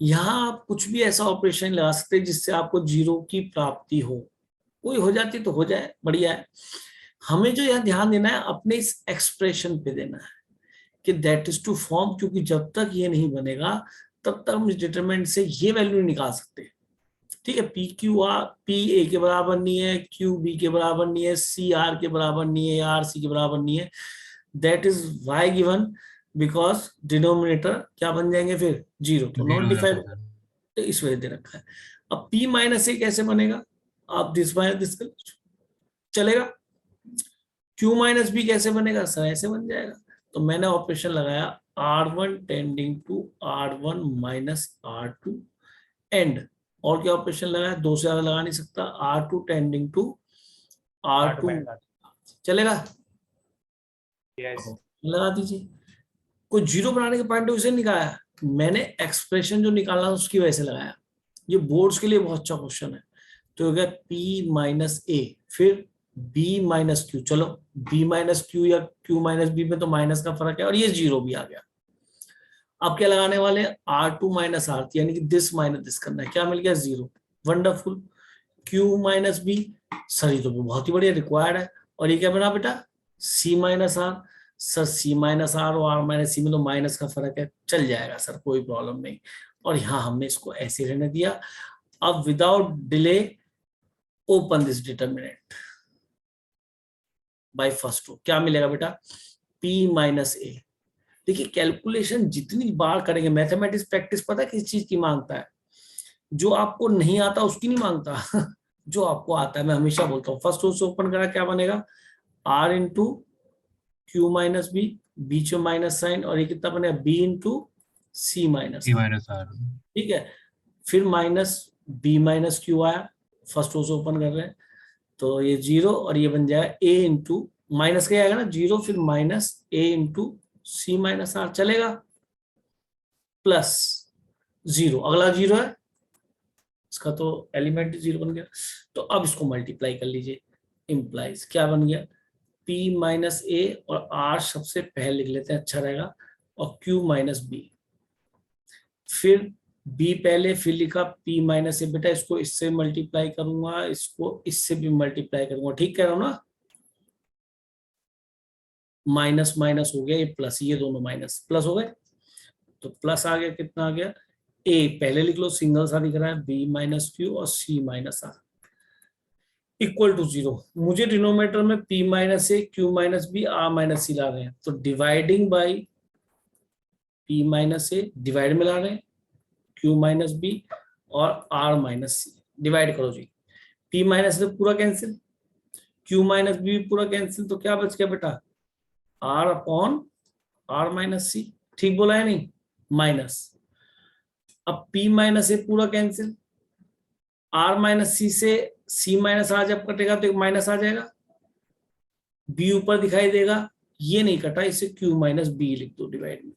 यहाँ आप कुछ भी ऐसा ऑपरेशन लगा सकते हैं जिससे आपको जीरो की प्राप्ति हो, कोई हो जाती तो हो जाए, बढ़िया है। हमें जो यहाँ ध्यान देना है अपने इस एक्सप्रेशन पे देना है कि दैट इज टू फॉर्म, क्योंकि जब तक ये नहीं बनेगा तब तक हम इस डिटरमिनेंट से ये वैल्यू नहीं निकाल सकते। ठीक है, P Q R P A के बराबर नहीं है, क्यू बी के बराबर नहीं है, सी आर के बराबर नहीं है, आर सी के बराबर नहीं है। That is why given because denominator क्या बन जाएंगे फिर, जीरो, तो नॉट जीरो हो जाता डिफाइंड, है सर। तो इस वजह दे रखा है। अब p माइनस ए कैसे बनेगा, आप दिस माइनस दिस चलेगा। q माइनस बी कैसे बनेगा सर, ऐसे बन जाएगा। तो मैंने ऑपरेशन लगाया r1 tending to r1 minus r2 and, और क्या ऑपरेशन लगाया, दो से ज्यादा लगा नहीं सकता, r2 टेंडिंग टू r2, चलेगा, Yes. लगा दीजिए। कोई जीरो बनाने के पॉइंट ऑफ व्यू से निकाला, मैंने एक्सप्रेशन जो निकालना उसकी वजह से लगाया। ये बोर्ड्स के लिए बहुत अच्छा क्वेश्चन है। तो हो गया p माइनस ए, फिर b माइनस क्यू, चलो b माइनस क्यू या q माइनस बी में तो माइनस का फर्क है, और ये जीरो भी आ गया। अब क्या लगाने वाले, r2 माइनस आर, यानी कि दिस माइनस दिस करना है, क्या मिल गया, zero, wonderful. q minus B, sir ये तो बहुत ही बढ़िया, रिक्वायर्ड है। और ये क्या बना बेटा, c minus R, sir c minus R और r माइनस सी में तो माइनस का फर्क है, चल जाएगा सर, कोई प्रॉब्लम नहीं। और यहाँ हमने इसको ऐसे रहने दिया। अब without delay open this determinant by first row, क्या मिलेगा बेटा, p माइनस ए। देखिए कैलकुलेशन जितनी बार करेंगे, मैथमेटिक्स प्रैक्टिस पता है किस चीज की मांगता है, जो आपको नहीं आता उसकी नहीं मांगता जो आपको आता है। मैं हमेशा बोलता हूँ फर्स्ट रो से ओपन करा, क्या बनेगा, r into q minus b, बीच में माइनस साइन, और ये कितना बनेगा, b इंटू सी माइनस, सी माइनस आर। ठीक है। फिर माइनस b माइनस क्यू आया, फर्स्ट रो से ओपन कर रहे हैं, तो ये जीरो, और ये बन जाएगा a इंटू माइनस क्या आएगा ना, जीरो, फिर minus a into C minus R, चलेगा, प्लस जीरो, अगला जीरो है, इसका तो एलिमेंट जीरो बन गया। तो अब इसको मल्टीप्लाई कर लीजिए, इंप्लाइज क्या बन गया, p माइनस ए, और r सबसे पहले लिख लेते हैं, अच्छा रहेगा, और q माइनस बी, फिर b पहले, फिर लिखा p माइनस ए। बेटा इसको इससे मल्टीप्लाई करूंगा, इसको इससे भी मल्टीप्लाई करूंगा, ठीक कह रहा हूं ना, माइनस माइनस हो गया, ये प्लस, ये दोनों माइनस प्लस हो गए, तो प्लस आ गया, कितना आ गया, a पहले लिख लो, सिंगल सा दिख रहा है, b माइनस क्यू और c minus r equal to zero. मुझे डिनोमिनेटर में p minus a, q minus b, r minus c ला रहे हैं, तो dividing by p minus a, divide में ला रहे हैं, q माइनस बी और r माइनस सी, डिवाइड करो जी, p माइनस से पूरा कैंसिल, q माइनस बी पूरा कैंसिल, तो क्या बच गया बेटा, r upon r minus c, ठीक बोला है नहीं, माइनस, अब p माइनस ए पूरा कैंसिल, r माइनस सी से c माइनस आर जब कटेगा तो एक माइनस आ जाएगा, b ऊपर दिखाई देगा, ये नहीं कटा, इसे q माइनस बी लिख दो डिवाइड में,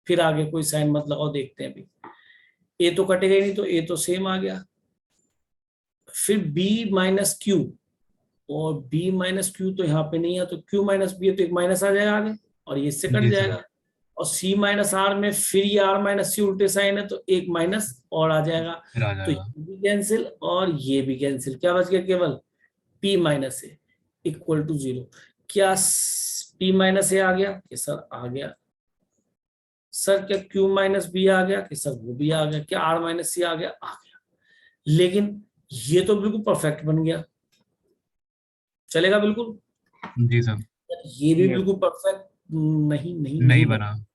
फिर आगे कोई साइन मत लगाओ, देखते हैं अभी, a तो कटेगा ही नहीं, तो a तो सेम आ गया, फिर b माइनस क्यू, और b माइनस क्यू तो यहाँ पे नहीं है, तो q माइनस बी है, तो एक माइनस आ जाएगा आगे, और ये इससे कट जी सर। जाएगा, और c माइनस आर में फिर ये r माइनस सी उल्टे साइन है, तो एक माइनस और आ जाएगा, फिर आ तो जाएगा। ये भी कैंसिल और ये भी कैंसिल, क्या बच गया, केवल p minus A equal to zero. क्या p माइनस ए आ गया, कि सर आ गया, सर क्या q माइनस बी आ गया, कि सर वो भी आ गया, क्या r माइनस सी आ गया, लेकिन ये तो बिल्कुल परफेक्ट बन गया, चलेगा बिल्कुल, जी सर। ये भी Yes. बिल्कुल परफेक्ट नहीं नहीं नहीं नहीं बना। बना,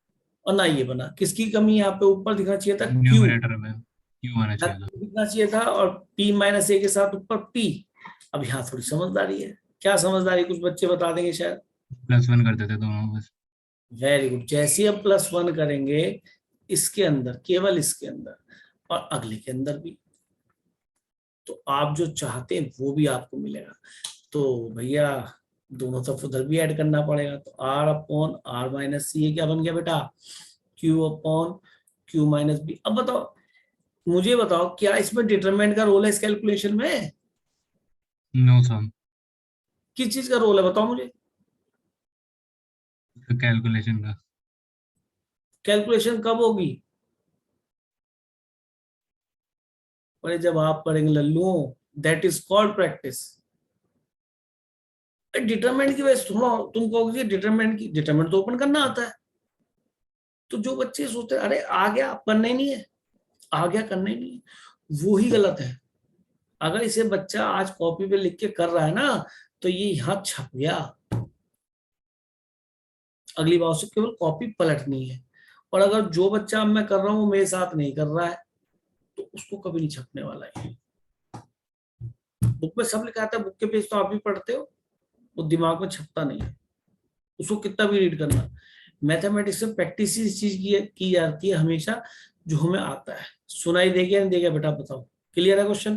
और ना ये बना, किसकी कमी है यहाँ पे, ऊपर दिखना चाहिए था q, न्यूमरेटर में क्यू आना चाहिए था। दिखना चाहिए था, और p माइनस ए के साथ ऊपर p। अब यहाँ थोड़ी समझदारी है, क्या समझदारी, कुछ बच्चे बता देंगे शायद, +1 कर देते दोनों बस। वेरी गुड, जैसे ही अब +1 करेंगे इसके अंदर, केवल इसके अंदर और अगले के अंदर भी, तो आप जो चाहते हैं वो भी आपको मिलेगा। तो भैया दोनों तरफ उधर भी ऐड करना पड़ेगा, तो r upon r minus C, ये क्या बन गया बेटा, q upon q minus B. अब बताओ, मुझे बताओ, क्या इसमें डिटरमिनेंट का रोल है इस कैलकुलेशन में, नो सर। किस चीज का रोल है बताओ मुझे, कैलकुलेशन का। कैलकुलेशन कब होगी, और जब आप पढ़ेंगे लल्लुओं, that is called practice. Determinant की वजह थोड़ा तुम कहोगे डिटरमिनेंट तो ओपन करना आता है। तो जो बच्चे सोचते हैं अरे आ गया, अब करना ही नहीं है, आ गया करना ही नहीं है, वो ही गलत है। अगर इसे बच्चा आज कॉपी पे लिख के कर रहा है ना, तो ये यहाँ छप गया, अगली बार से केवल कॉपी पलटनी है। और अगर जो बच्चा अब मैं कर रहा हूँ मेरे साथ नहीं कर रहा है, तो उसको कभी नहीं छपने वाला है। बुक में सब लिखा आता है, बुक के पेज तो आप भी पढ़ते हो, वो दिमाग में छपता नहीं है, उसको कितना भी रीड करना। मैथमेटिक्स में प्रैक्टिस इस चीज की जाती है हमेशा, जो हमें आता है। सुनाई देगा नहीं देगा बेटा बताओ, क्लियर है क्वेश्चन?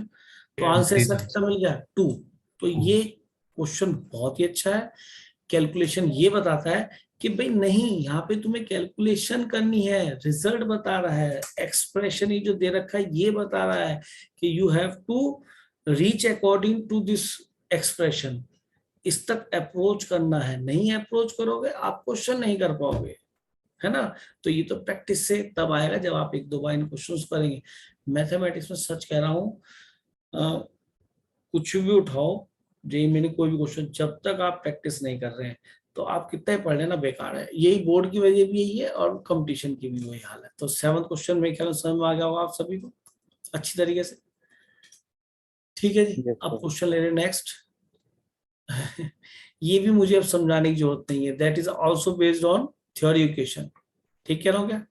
तो आंसर इसका कितना मिल गया 2। तो ये क्वेश्चन बहुत ही अच्छा है। कैलकुलेशन ये बताता है कि भाई नहीं, यहाँ पे तुम्हें कैलकुलेशन करनी है, रिजल्ट बता रहा है, एक्सप्रेशन ये जो दे रखा है ये बता रहा है कि you have to reach according to this expression, इस तक अप्रोच करना है। नहीं अप्रोच करोगे आप क्वेश्चन नहीं कर पाओगे, है ना? तो ये तो प्रैक्टिस से तब आएगा जब आप 1-2 बार इन क्वेश्चंस करेंगे। मैथमेटिक्स में सच कह रहा हूँ, कुछ भी उठाओ, जेई मैंने कोई भी क्वेश्चन, जब तक आप प्रैक्टिस नहीं कर रहे हैं तो आप कितना ही पढ़ लेना बेकार है। यही बोर्ड की वजह भी यही है और कंपटीशन की भी वही हाल है। तो 7th क्वेश्चन मेरे ख्याल समझ में आ गया होगा आप सभी को अच्छी तरीके से। ठीक है जी, Yes, अब sir. क्वेश्चन ले रहे नेक्स्ट। ये भी मुझे अब समझाने की जरूरत नहीं है, that is also based on theory equation. ठीक कह रहा हूँ क्या?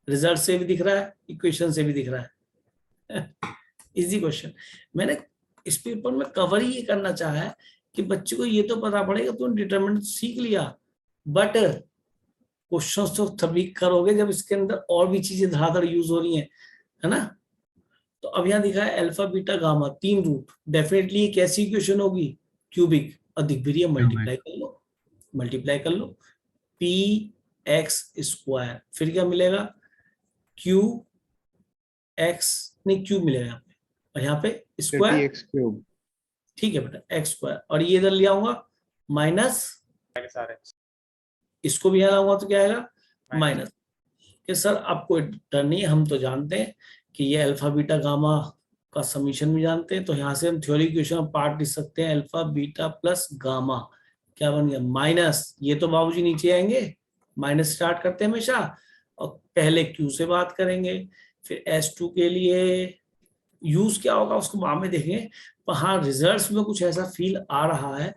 रिजल्ट से भी दिख रहा है, इक्वेशन से भी दिख रहा है। Easy question. मैंने इस पेपर में कवर ही ये करना चाहा है कि बच्चे को ये तो पता पड़ेगा तुम डिटरमिनेंट सीख लिया, बट क्वेश्चंस तो तभी करोगे जब इसके अंदर और भी चीजें धड़ाधड़ यूज हो रही हैं, है ना? तो अब यहाँ दिखा है alpha beta gamma 3 root, definitely एक ऐसी इक्वेशन होगी क्यूबिक, अधिक वीर्य मल्टीप्लाई कर लो पी एक्स स्क्वायर, फिर क्या मिलेगा क्यू एक्स, नहीं क्यूब मिलेगा यहाँ पे, और यहाँ पे स्क्वायर। 30x cube. ठीक है बेटा एक्स स्क्वायर, और ये इधर ले आऊंगा माइनस, minus RX. इसको भी यहाँ लाऊंगा तो क्या आएगा Minus. माइनस। कि सर अब कोई डर नहीं है, हम तो जानते हैं कि ये अल्फा बीटा गामा का समीशन भी जानते हैं, तो यहाँ से हम थ्योरी इक्वेशन पार्ट लिख सकते हैं, अल्फा बीटा प्लस गामा क्या बन गया माइनस, ये तो बाबूजी नीचे आएंगे, माइनस स्टार्ट करते हैं हमेशा, और पहले क्यू से बात करेंगे, फिर S2 के लिए यूज क्या होगा उसको बाद में देखेंगे। पर हाँ रिजल्ट्स में कुछ ऐसा फील आ रहा है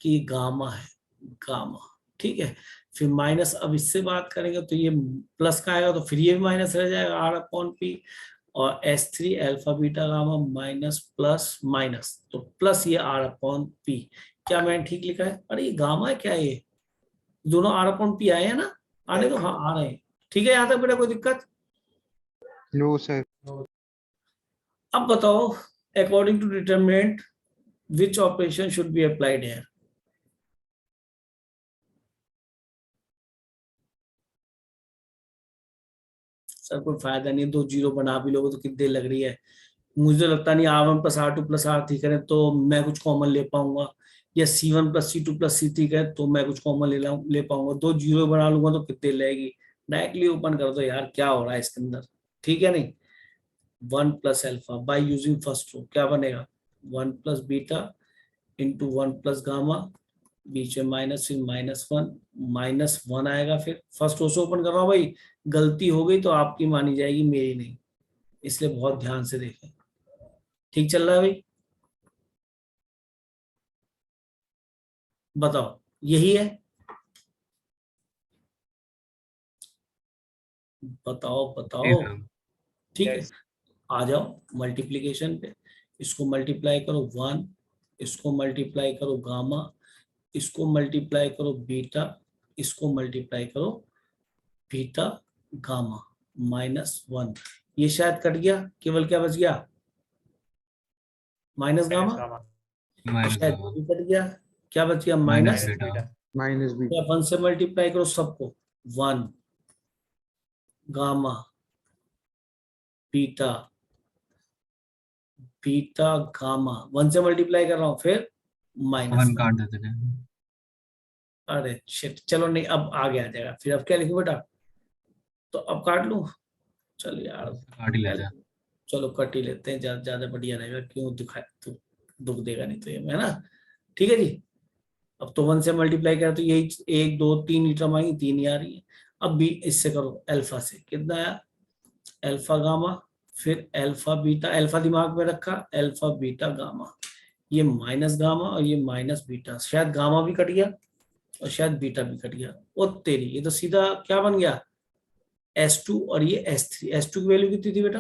कि गामा है, गामा। ठीक है, फिर माइनस, अब इससे बात करेंगे तो ये प्लस का आएगा, तो फिर ये भी माइनस रह जाएगा R/P, और S3 alpha beta gamma minus plus minus, तो प्लस ये R/P। क्या मैंने ठीक लिखा है? अरे ये गामा है क्या? ये दोनों R/P आए हैं ना? आने तो हाँ आ रहे हैं। ठीक है यहाँ तक बेटा, कोई दिक्कत? No, sir. अब बताओ according to determinant which operation should be applied here? Sir कोई फायदा नहीं, 2 जीरो बना भी लोगे तो कितनी लग रही है? मुझे लगता नहीं R1 plus R2 plus R3 करें तो मैं कुछ कॉमन ले पाऊंगा, या C1 plus C2 plus C3 करें तो मैं कुछ कॉमन ले पाऊंगा। 2 जीरो बना लूंगा तो कितनी लगेगी? डायरेक्टली ओपन कर दो यार, क्या हो रहा है इसके अंदर? ठीक है नहीं, 1 plus alpha by using first row क्या बनेगा 1 plus beta into 1 plus gamma, बीच में माइनस, फिर -1 आएगा। फिर फर्स्ट रो से ओपन कर रहा हूँ भाई, गलती हो गई तो आपकी मानी जाएगी मेरी नहीं, इसलिए बहुत ध्यान से देखें। ठीक चल रहा है भाई? बताओ यही है? बताओ बताओ। ठीक है, Yes. आ जाओ मल्टीप्लीकेशन पे, इसको मल्टीप्लाई करो 1, इसको मल्टीप्लाई करो गामा, इसको मल्टीप्लाई करो बीटा, इसको मल्टीप्लाई करो बीटा गामा, -1। ये शायद कट गया, केवल क्या बच गया minus Minus gamma, gamma. Minus शायद ये भी कट गया, क्या बच गया minus minus. Beta. Beta. Minus b. 1 से मल्टीप्लाई करो सबको, 1 गामा बीटा, बीटा गामा, 1 से मल्टीप्लाई कर रहा हूं, फिर वन -1। काट देते थे। अरे शिट, चलो नहीं अब आगे आ जाएगा। फिर अब क्या लिखूं बेटा? तो अब काट लूं, चल यार काट ही लेते हैं। चलो कट ही लेते हैं, ज्यादा बढ़िया रहेगा, क्यों दुखा तो दुख देगा नहीं तो ये, है ना। ठीक है जी। अब तो 1 से मल्टीप्लाई करा तो यही 1 2 3 टर्म आएंगी, 3 ही आ रही है। अब बी इससे करो, अल्फा से कितना आया, अल्फा गामा, फिर अल्फा बीटा, अल्फा दिमाग में रखा, अल्फा बीटा गामा, ये माइनस गामा और ये माइनस बीटा, शायद गामा भी कट गया और शायद बीटा भी कट गया। और तेरी ये तो सीधा क्या बन गया, S2 और ये S3। S2 की वैल्यू कितनी थी बेटा,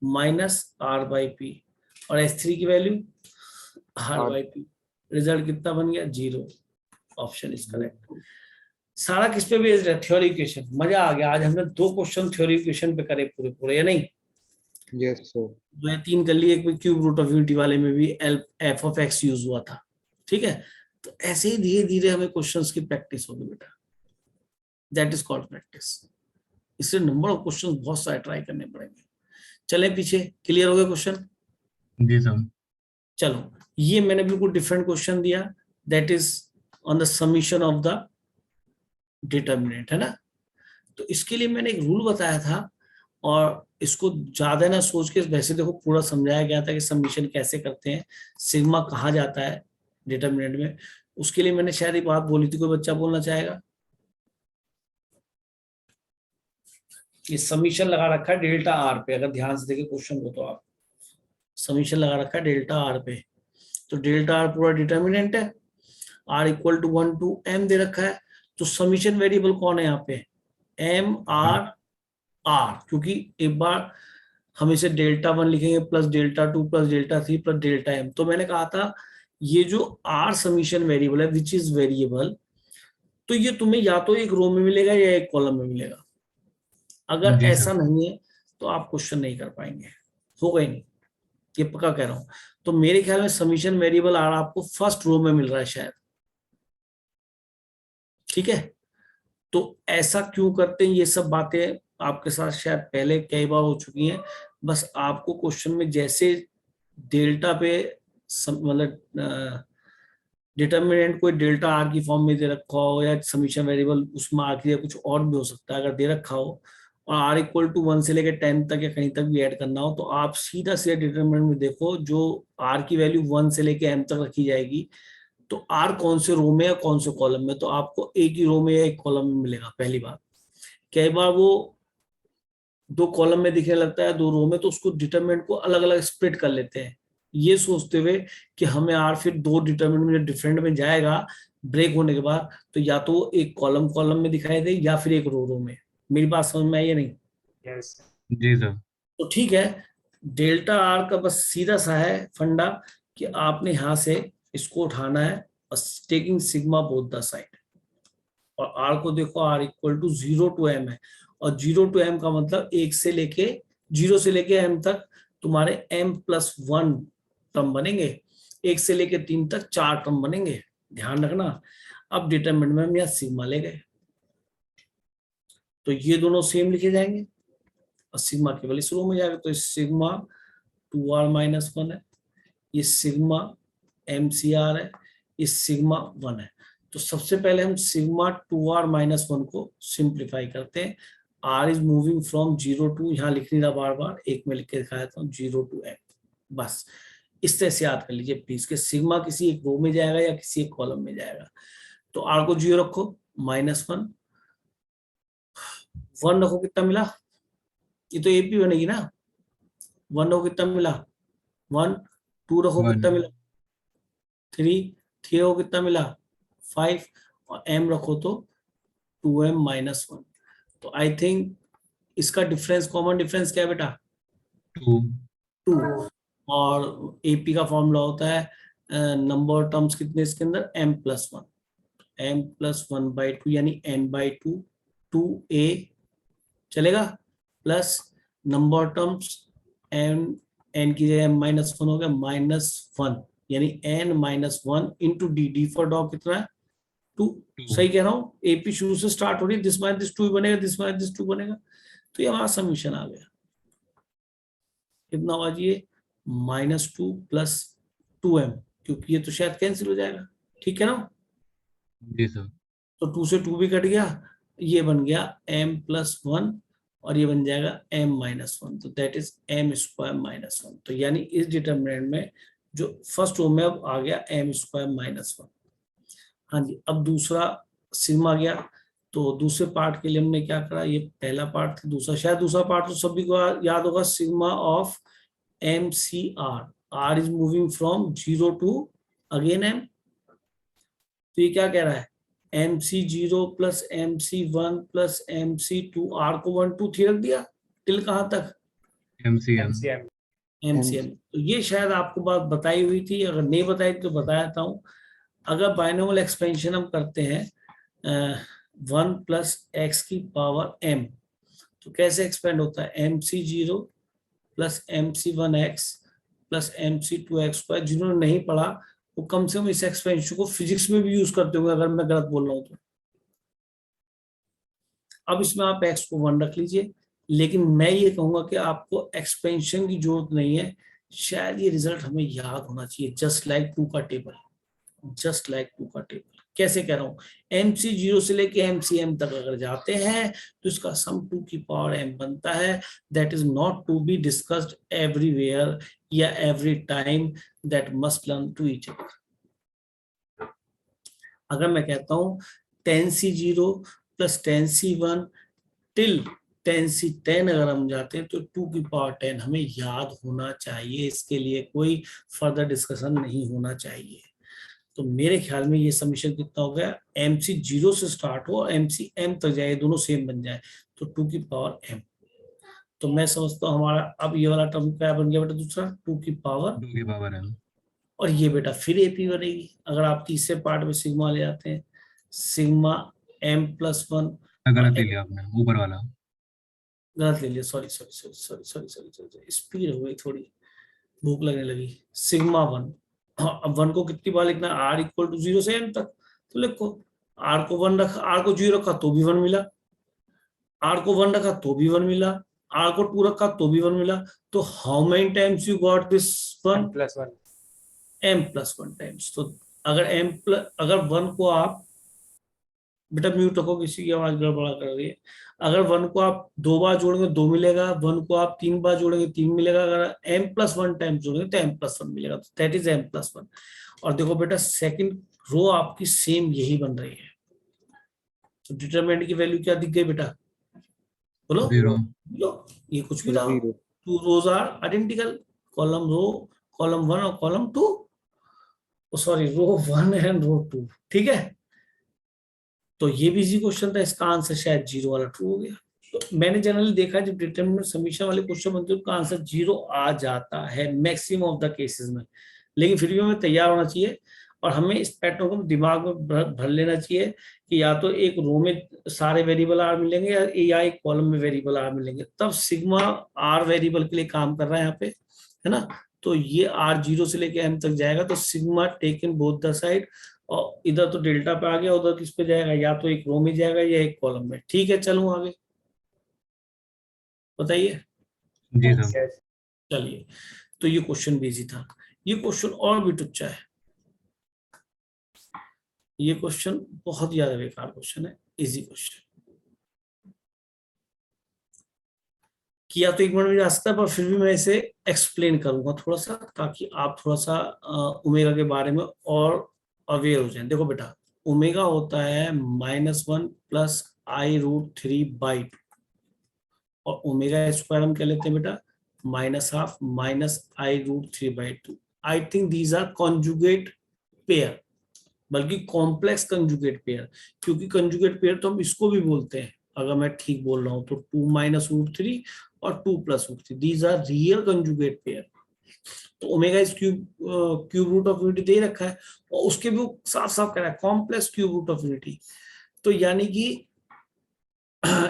-R/P, और S3 की वैल्यू R/P। रिजल्ट कितना बन गया, 0। Option is correct. सारा किस पे बेस्ड है, थ्योरी इक्वेशन। मजा आ गया, आज हमने 2 क्वेश्चन थ्योरी इक्वेशन पे करे पूरे पूरे, या नहीं। Yes, sir. 2 या 3 कर लिए, एक क्यूब रूट ऑफ यूनिटी वाले में भी एफ ऑफ एक्स यूज हुआ था। ठीक है, तो ऐसे ही धीरे धीरे हमें क्वेश्चंस की प्रैक्टिस होगी बेटा, दैट इज कॉल्ड प्रैक्टिस। इससे नंबर ऑफ क्वेश्चंस बहुत सारे ट्राई करने पड़ेंगे। चले पीछे, क्लियर हो गया क्वेश्चन। जी सर। चलो, ये मैंने बिल्कुल डिफरेंट क्वेश्चन दिया, that is on the summation of the determinant, है ना। तो इसके लिए मैंने एक रूल बताया था, और इसको ज्यादा ना सोच के, वैसे देखो पूरा समझाया गया था कि समीशन कैसे करते हैं, सिग्मा कहाँ जाता है डिटर्मिनेंट में। उसके लिए मैंने शायद ये बात बोली थी, कोई बच्चा बोलना चाहेगा। ये समीशन लगा रखा है डेल्टा आर पे, अगर ध्यान से देखे क्वेश्चन को तो आप, समीशन लगा रखा है डेल्टा आर पे। तो डेल्टा आर पूरा डिटर्मिनेंट है, R equal to 1 to m दे रखा है। तो समीशन वेरिएबल कौन है यहाँ पे, m r r, क्योंकि एक बार हम इसे डेल्टा 1 लिखेंगे plus delta 2 plus delta 3 plus delta m। तो मैंने कहा था ये जो r समीशन वेरिएबल है विच इज वेरिएबल, तो ये तुम्हें या तो एक रो में मिलेगा या एक कॉलम में मिलेगा। अगर जी ऐसा सर। नहीं है तो आप क्वेश्चन नहीं कर पाएंगे, होगा ही नहीं, ये पक्का कह रहा हूं। तो मेरे ख्याल में समीशन वेरिएबल आर आपको फर्स्ट रो में मिल रहा है शायद। ठीक है, तो ऐसा क्यों करते हैं, ये सब बातें आपके साथ शायद पहले कई बार हो चुकी हैं। बस आपको क्वेश्चन में जैसे डेल्टा पे मतलब डिटर्मिनेंट कोई डेल्टा आर की फॉर्म में दे रखा हो, या समीशन वेरिएबल उसमें आर की कुछ और भी हो सकता है, अगर दे रखा हो, और आर इक्वल टू 1 से लेकर 10 तक या कहीं तक भी ऐड करना हो, तो आप सीधा सीधा डिटर्मिनेंट में देखो, जो आर की वैल्यू 1 से लेकर m तक रखी जाएगी, तो आर कौन से रो में या कौन से कॉलम में, तो आपको एक ही रो में या एक कॉलम में मिलेगा। पहली बात, कई बार वो 2 कॉलम में दिखने लगता है 2 रो में, तो उसको डिटरमिनेंट को अलग अलग स्प्लिट कर लेते हैं, ये सोचते हुए कि हमें आर फिर 2 डिटरमिनेंट में डिफरेंट में जाएगा ब्रेक होने के बाद, तो या तो एक कॉलम कॉलम में दिखाई दे या फिर एक रो रो में। मेरी बात समझ में आई या नहीं। Yes. जी सर। तो ठीक है, डेल्टा आर का बस सीधा सा है फंडा कि आपने यहां से इसको उठाना है, taking sigma both the side, और आर को देखो, R equal to 0 to m है, और 0 to m का मतलब 1 से लेके 0 से लेके m तक तुम्हारे m+1 टर्म बनेंगे, 1 से लेके 3 तक 4 टर्म बनेंगे, ध्यान रखना। अब डिटरमिनेंट में हम यहाँ सिग्मा ले गए, तो ये दोनों सेम लिखे जाएंगे और सिग्मा केवल इस रो में जाएगा, तो सिग्मा 2r-1 है, ये सिग्मा mcr है, ये सिग्मा 1 है। तो सबसे पहले हम सिग्मा 2r-1 को सिंप्लीफाई करते हैं। r is moving from 0 to, यहाँ लिख नहीं रहा बार बार, एक में लिख के दिखाया था, 0 to m। बस इस तरह से याद कर लीजिए प्लीज, कि सिग्मा किसी एक रो में जाएगा या किसी एक कॉलम में जाएगा। तो r को 0 रखो, -1, 1 रखो, कितना मिला, ये तो AP बनेगी ना, 1 रखो कितना मिला 1, 2 रखो कितना 1। मिला 3, 3 रखो कितना मिला 5, और m रखो तो 2m-1। तो आई थिंक इसका डिफरेंस, कॉमन डिफरेंस क्या है बेटा, 2। 2। और AP का फॉर्मूला होता है नंबर टर्म्स कितने इसके अंदर, m+1, m+1/2 यानी n/2, 2a चलेगा, प्लस नंबर टर्म्स n की जगह m-1 हो गया, -1 यानी n-1 into D for dog कितना है 2। सही कह रहा हूँ, AP शुरू से स्टार्ट हो रही है, दिस माइनस दिस 2 बनेगा, दिस माइनस दिस 2 बनेगा। तो ये हमारा समीशन आ गया, कितना हुआ जी, -2 + 2m, क्योंकि ये तो शायद कैंसिल हो जाएगा, ठीक है ना। जी सर। तो 2 से 2 भी कट गया, ये बन गया m+1, और ये बन जाएगा m-1, तो दैट इज m²-1। तो यानी इस डिटरमिनेंट में जो फर्स्ट रो में अब आ गया m²-1। हाँ जी, अब दूसरा सिग्मा गया, तो दूसरे पार्ट के लिए हमने क्या करा, ये पहला पार्ट था, दूसरा शायद दूसरा पार्ट तो सभी को याद होगा, sigma of MCR, R is moving from 0 to again m। तो ये क्या कह रहा है, MC0 plus MC1 plus MC2, R को 1 2 3 रख दिया, टिल कहाँ तक, MCM MCM। तो ये शायद आपको बात बताई हुई थी, अगर नहीं बताई तो बता देता हूँ। अगर बाइनोमियल एक्सपेंशन हम करते हैं 1 प्लस एक्स की पावर m, तो कैसे एक्सपेंड होता है, MC0 plus MC1x plus MC2x²। जिन्होंने नहीं पढ़ा वो कम से कम इस एक्सपेंशन को फिजिक्स में भी यूज करते होंगे, अगर मैं गलत बोल रहा हूं तो। अब इसमें आप x को 1 रख लीजिए, लेकिन मैं ये कहूंगा कि आपको एक्सपेंशन की जरूरत नहीं है, शायद ये रिजल्ट हमें याद होना चाहिए, जस्ट लाइक 2 का टेबल, जस्ट लाइक 2 का टेबल। कैसे कह रहा हूं, MC0 से लेके MCM तक अगर जाते हैं तो इसका सम 2 की पावर m बनता है, that is not to be discussed everywhere या every time, that must learn to each other. अगर मैं कहता हूं 10C0 plus 10C1 till 10C10 अगर हम जाते हैं तो 2 की पावर 10 हमें याद होना चाहिए, इसके लिए कोई फर्दर डिस्कशन नहीं होना चाहिए। तो मेरे ख्याल में ये समीशन कितना हो गया, MC0 से स्टार्ट हो और MCM तक जाए, दोनों सेम बन जाए, तो 2 की पावर m। तो मैं समझता हूँ हमारा अब ये वाला टर्म क्या बन गया बेटा, दूसरा 2 की पावर, 2 की पावर m। और ये बेटा फिर AP बनेगी। अगर आप तीसरे पार्ट में सिग्मा ले आते हैं, सिग्मा m+1, गलत ले लिया आपने, ऊपर वाला गलत ले लिया, sorry sorry sorry sorry sorry sorry sorry, speed हो गई थोड़ी, भूख लगने लगी। सिग्मा 1, हाँ, अब 1 को कितनी बार लिखना, R इक्वल टू 0 से m तक, तो लिखो R को 1 रखा, R को 0 रखा तो भी 1 मिला, R को 1 रखा तो भी 1 मिला, R को 2 रखा तो भी 1 मिला। तो how many times you got this 1, +1 m+1 times. तो अगर 1 को आप, बेटा म्यूट रखो, किसी की आवाज गड़बड़ा कर रही है। अगर 1 को आप 2 बार जोड़ेंगे 2 मिलेगा, 1 को आप 3 बार जोड़ेंगे 3 मिलेगा, अगर m+1 टाइम्स जोड़ेंगे तो m+1 मिलेगा, तो दैट इज m+1। और देखो बेटा सेकंड रो आपकी सेम यही बन रही है, तो डिटरमिनेंट की वैल्यू क्या दिख गई बेटा, बोलो 0 लो, ये कुछ भी ना, 0 2 रोज आर आइडेंटिकल, कॉलम 1 और कॉलम 2, सॉरी रो 1 एंड रो 2, ठीक है। तो ये भी इजी क्वेश्चन था, इसका आंसर शायद 0 वाला ट्रू हो गया। तो मैंने जनरली देखा जब डिटरमिनेंट समीशन वाले क्वेश्चन बनते हैं उसका आंसर 0 आ जाता है मैक्सिमम ऑफ द केसेस में, लेकिन फिर भी हमें तैयार होना चाहिए और हमें इस पैटर्न को दिमाग में भर लेना चाहिए कि या तो एक रो में सारे वेरिएबल आर मिलेंगे या एक कॉलम में वेरिएबल आर मिलेंगे, तब सिग्मा आर वेरिएबल के लिए काम कर रहा है यहाँ पे, है ना। तो ये R 0 से लेके m तक जाएगा, तो sigma taken both the side, और इधर तो डेल्टा पे आ गया, उधर किस पे जाएगा, या तो एक रो में जाएगा या एक कॉलम में। ठीक है, चलूं आगे, बताइए। जी सर। yes चलिए, तो ये क्वेश्चन भी इजी था। ये क्वेश्चन और भी टुच्चा है, ये क्वेश्चन बहुत ज्यादा बेकार क्वेश्चन है, इजी क्वेश्चन किया तो 1 मिनट में जा सकता है, पर फिर भी मैं इसे एक्सप्लेन करूंगा थोड़ा सा, ताकि आप थोड़ा सा ओमेगा के बारे में और अवेयर हो जाएं। देखो बेटा, ओमेगा होता है -1 प्लस I√3/2, और ओमेगा स्क्वायर हम क्या लेते हैं बेटा, -½ minus I√3/2। I think these are conjugate pair, बल्कि कॉम्प्लेक्स कंजुगेट पेयर, क्योंकि कंजुगेट पेयर तो हम इसको भी बोलते हैं, अगर मैं ठीक बोल रहा हूं तो 2 - √3 और 2 + √3, these are real conjugate pair. तो omega is cube root of unity दे रखा है, और उसके भी साफ साफ कह रहा है complex cube root of unity, तो यानी कि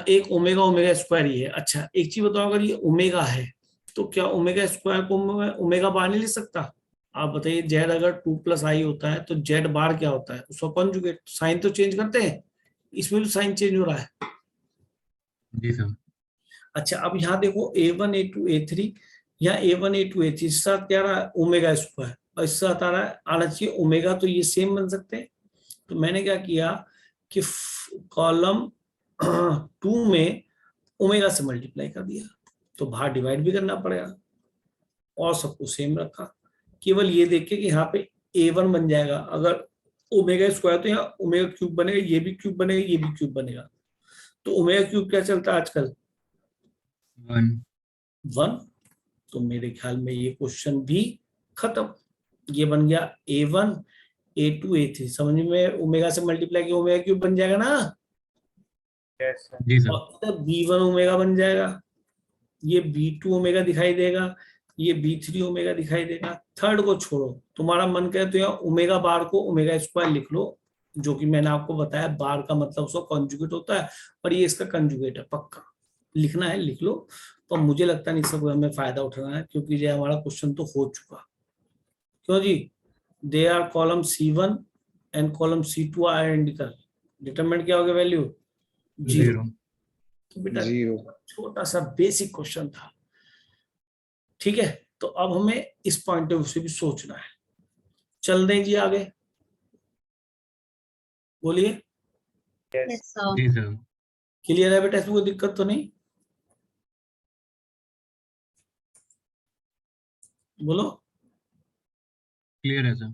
एक ओमेगा ओमेगा स्क्वायर ही है। अच्छा एक चीज बताओ, अगर ये ओमेगा है तो क्या ओमेगा स्क्वायर को ओमेगा बार नहीं लिख सकता, आप बताइए। जेड अगर 2 + I होता है तो जेड बार क्या होता है, उसका कॉन्जुगेट, साइन तो चेंज करते हैं, इसमें भी साइन चेंज हो रहा है। जी सर। अच्छा अब यहाँ देखो A1 A2 A3 या A1 A2 A3, इसके साथ क्या रहा है ओमेगा स्क्वायर, और इसके साथ आ रहा है आना चाहिए ओमेगा, तो ये सेम बन सकते हैं। तो मैंने क्या किया कि कॉलम 2 में ओमेगा से मल्टीप्लाई कर दिया, तो बाहर डिवाइड भी करना पड़ेगा और सब कुछ सेम रखा। केवल ये देखे कि यहाँ पे a1 बन जाएगा, अगर ओमेगा स्क्वायर तो यहाँ ओमेगा क्यूब बनेगा, ये भी क्यूब बनेगा, ये भी क्यूब बनेगा। तो ओमेगा क्यूब क्या चलता है आजकल? 1। तो मेरे ख्याल में ये क्वेश्चन भी खत्म। ये बन गया a1 a2 a3, समझ में? ओमेगा से मल्टीप्लाई किया ओमेगा क्यूब बन जाएगा ना, Yes, sir. जी सर। और b1 ओमेगा बन जाएगा, ये b2 ओमेगा दिखाई देगा, ये b3 ओमेगा दिखाई देगा। थर्ड को छोड़ो, तुम्हारा मन करे तो यहाँ ओमेगा बार को ओमेगा स्क्वायर लिख लो, जो कि मैंने आपको बताया बार का मतलब उसका कॉन्जुगेट होता है, और ये इसका कंजुगेट है। पक्का लिखना है लिख लो। तो मुझे लगता नहीं इसका कोई हमें फायदा उठाना है, क्योंकि ये हमारा क्वेश्चन तो हो चुका। क्यों जी? They are column C1 and column C2 are identical. Determinant क्या हो गया? वैल्यू 0। 0। तो बेटा 0. छोटा सा बेसिक क्वेश्चन था, ठीक है? तो अब हमें इस पॉइंट ऑफ व्यू से भी सोचना है। चल दें जी आगे, बोलिए। Yes. Yes, sir. जी सर। क्लियर है बेटा? इसमें कोई दिक्कत तो नहीं? बोलो। क्लियर है सर।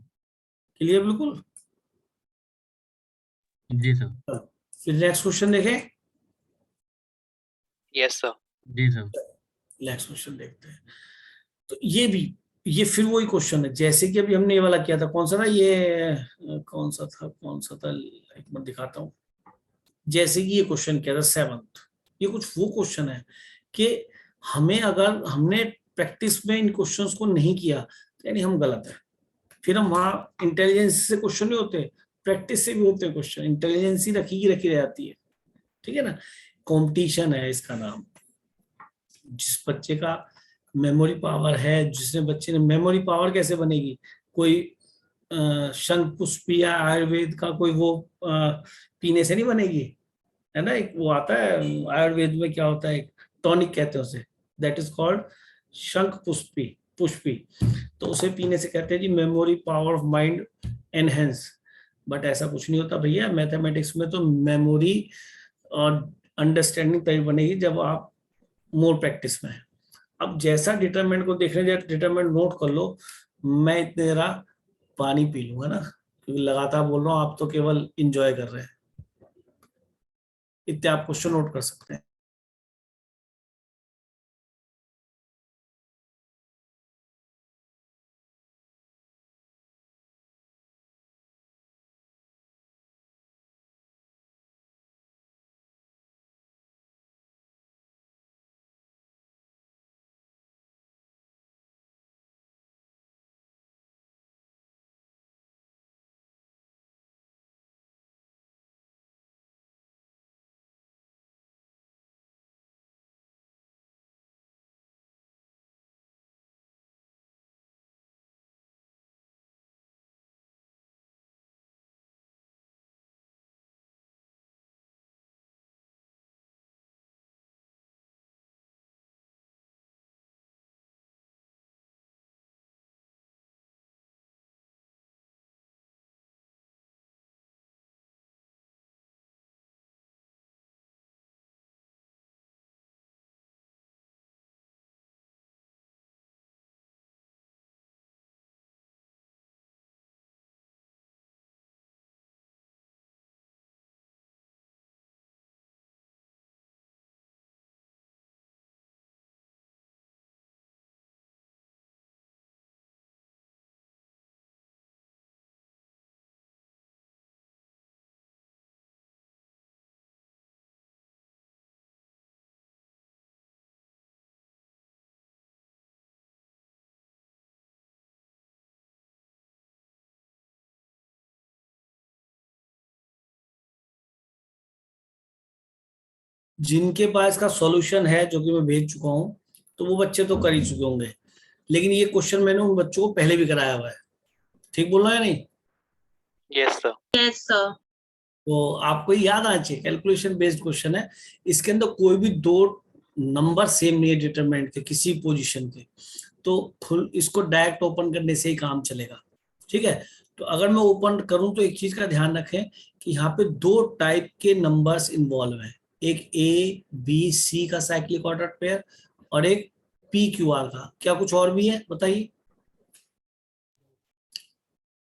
क्लियर बिल्कुल। जी सर। फिर नेक्स्ट क्वेश्चन देखें। Yes, sir. जी सर। नेक्स्ट क्वेश्चन देखते हैं। तो ये फिर वही क्वेश्चन है जैसे कि अभी हमने ये वाला किया था। कौन सा था ये? कौन सा था? एक मिनट दिखाता हूँ। जैसे कि ये क्वेश्चन किया था 7th, ये कुछ वो क्वेश्चन है कि हमें, अगर हमने प्रैक्टिस में इन क्वेश्चंस को नहीं किया तो यानी हम गलत है। फिर हम वहाँ इंटेलिजेंस से क्वेश्चन नहीं होते, प्रैक्टिस से भी होते हैं क्वेश्चन। इंटेलिजेंस ही रखी रह जाती है, ठीक है ना? कंपटीशन है इसका नाम। जिस बच्चे का मेमोरी पावर है, जिसने बच्चे ने मेमोरी पावर कैसे बनेगी? कोई शंख पुष्प या आयुर्वेद का कोई वो पीने से नहीं बनेगी, है ना? एक वो आता है आयुर्वेद में, क्या होता है, एक टॉनिक कहते हैं उसे, दैट इज कॉल्ड शंख पुष्पी। तो उसे पीने से कहते हैं जी memory power of mind enhance. But ऐसा कुछ नहीं होता भैया। मैथमेटिक्स में तो मेमोरी और अंडरस्टैंडिंग तभी बनेगी जब आप मोर प्रैक्टिस में है। अब जैसा डिटरमिनेंट को देखने जाए, डिटरमिनेंट नोट कर लो। मैं इतने देर पानी पी लूंगा ना, क्योंकि लगातार बोल रहा हूँ, आप तो केवल इंजॉय कर रहे हैं। इतने आप क्वेश्चन नोट कर सकते हैं। जिनके पास का सॉल्यूशन है, जो कि मैं भेज चुका हूं, तो वो बच्चे तो कर ही चुके होंगे। लेकिन ये क्वेश्चन मैंने उन बच्चों को पहले भी कराया हुआ है। ठीक बोल रहा है नहीं? Yes, sir. Yes, sir. तो आपको याद आना चाहिए, कैलकुलेशन बेस्ड क्वेश्चन है। इसके अंदर कोई भी दो नंबर सेम नहीं है डिटरमिनेंट के किसी पोजीशन के, तो इसको डायरेक्ट ओपन करने से ही काम चलेगा, ठीक है? तो अगर मैं ओपन करूं तो एक चीज का ध्यान रखें कि यहाँ पे दो टाइप के नंबर्स इन्वॉल्व हैं। एक ए बी सी का साइक्लिक ऑर्डर पेयर और एक पी क्यू आर का। क्या कुछ और भी है बताइए?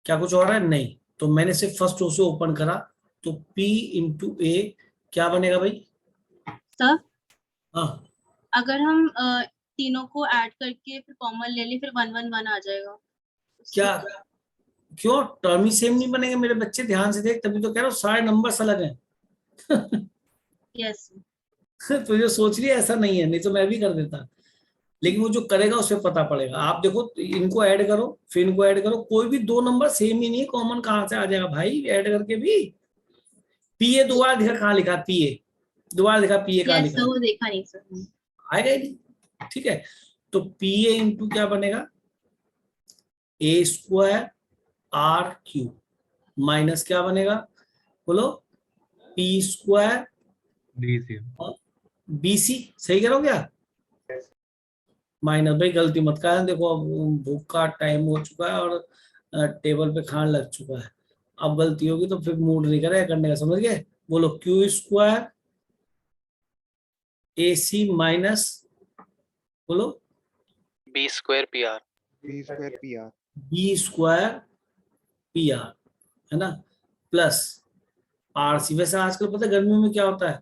क्या कुछ और है? नहीं। तो मैंने सिर्फ फर्स्ट रो से ओपन करा, तो P इंटू ए क्या बनेगा भाई? सर हाँ, अगर हम तीनों को ऐड करके फिर कॉमन ले लें फिर 111 आ जाएगा। क्या क्यों टर्म ही सेम नहीं बनेंगे मेरे बच्चे? ध्यान से देख, तभी तो कह रहा हूँ सारे नंबर्स अलग हैं। यस तो जो सोच रही है ऐसा नहीं है, नहीं तो मैं भी कर देता, लेकिन वो जो करेगा उसे पता पड़ेगा। आप देखो, इनको ऐड करो फिर इनको ऐड करो, कोई भी दो नंबर सेम ही नहीं है, कॉमन कहाँ से आ जाएगा भाई ऐड करके भी? पीए दोबारा दिखा कहाँ लिखा? पीए दोबारा दिखा, पीए कहाँ यस लिखा सर है? वो देखा नहीं सर। आएगा ही नहीं। ठीक है, तो पीए इंटू क्या बनेगा? ए स्क्वायर आर क्यू माइनस क्या बनेगा? बोलो, पी स्क्वायर BC बीसी। सही कह रहा हूं क्या? माइनस, भाई गलती मत करना, देखो अब भूख का टाइम हो चुका है और टेबल पे खान लग चुका है। अब गलती होगी तो फिर मूड नहीं करेगा करने का, समझ गए? बोलो Q square A C minus, बोलो B square PR. P square PR. B square P R, है ना, प्लस आर सी। वैसे आजकल पता है गर्मियों में क्या होता है,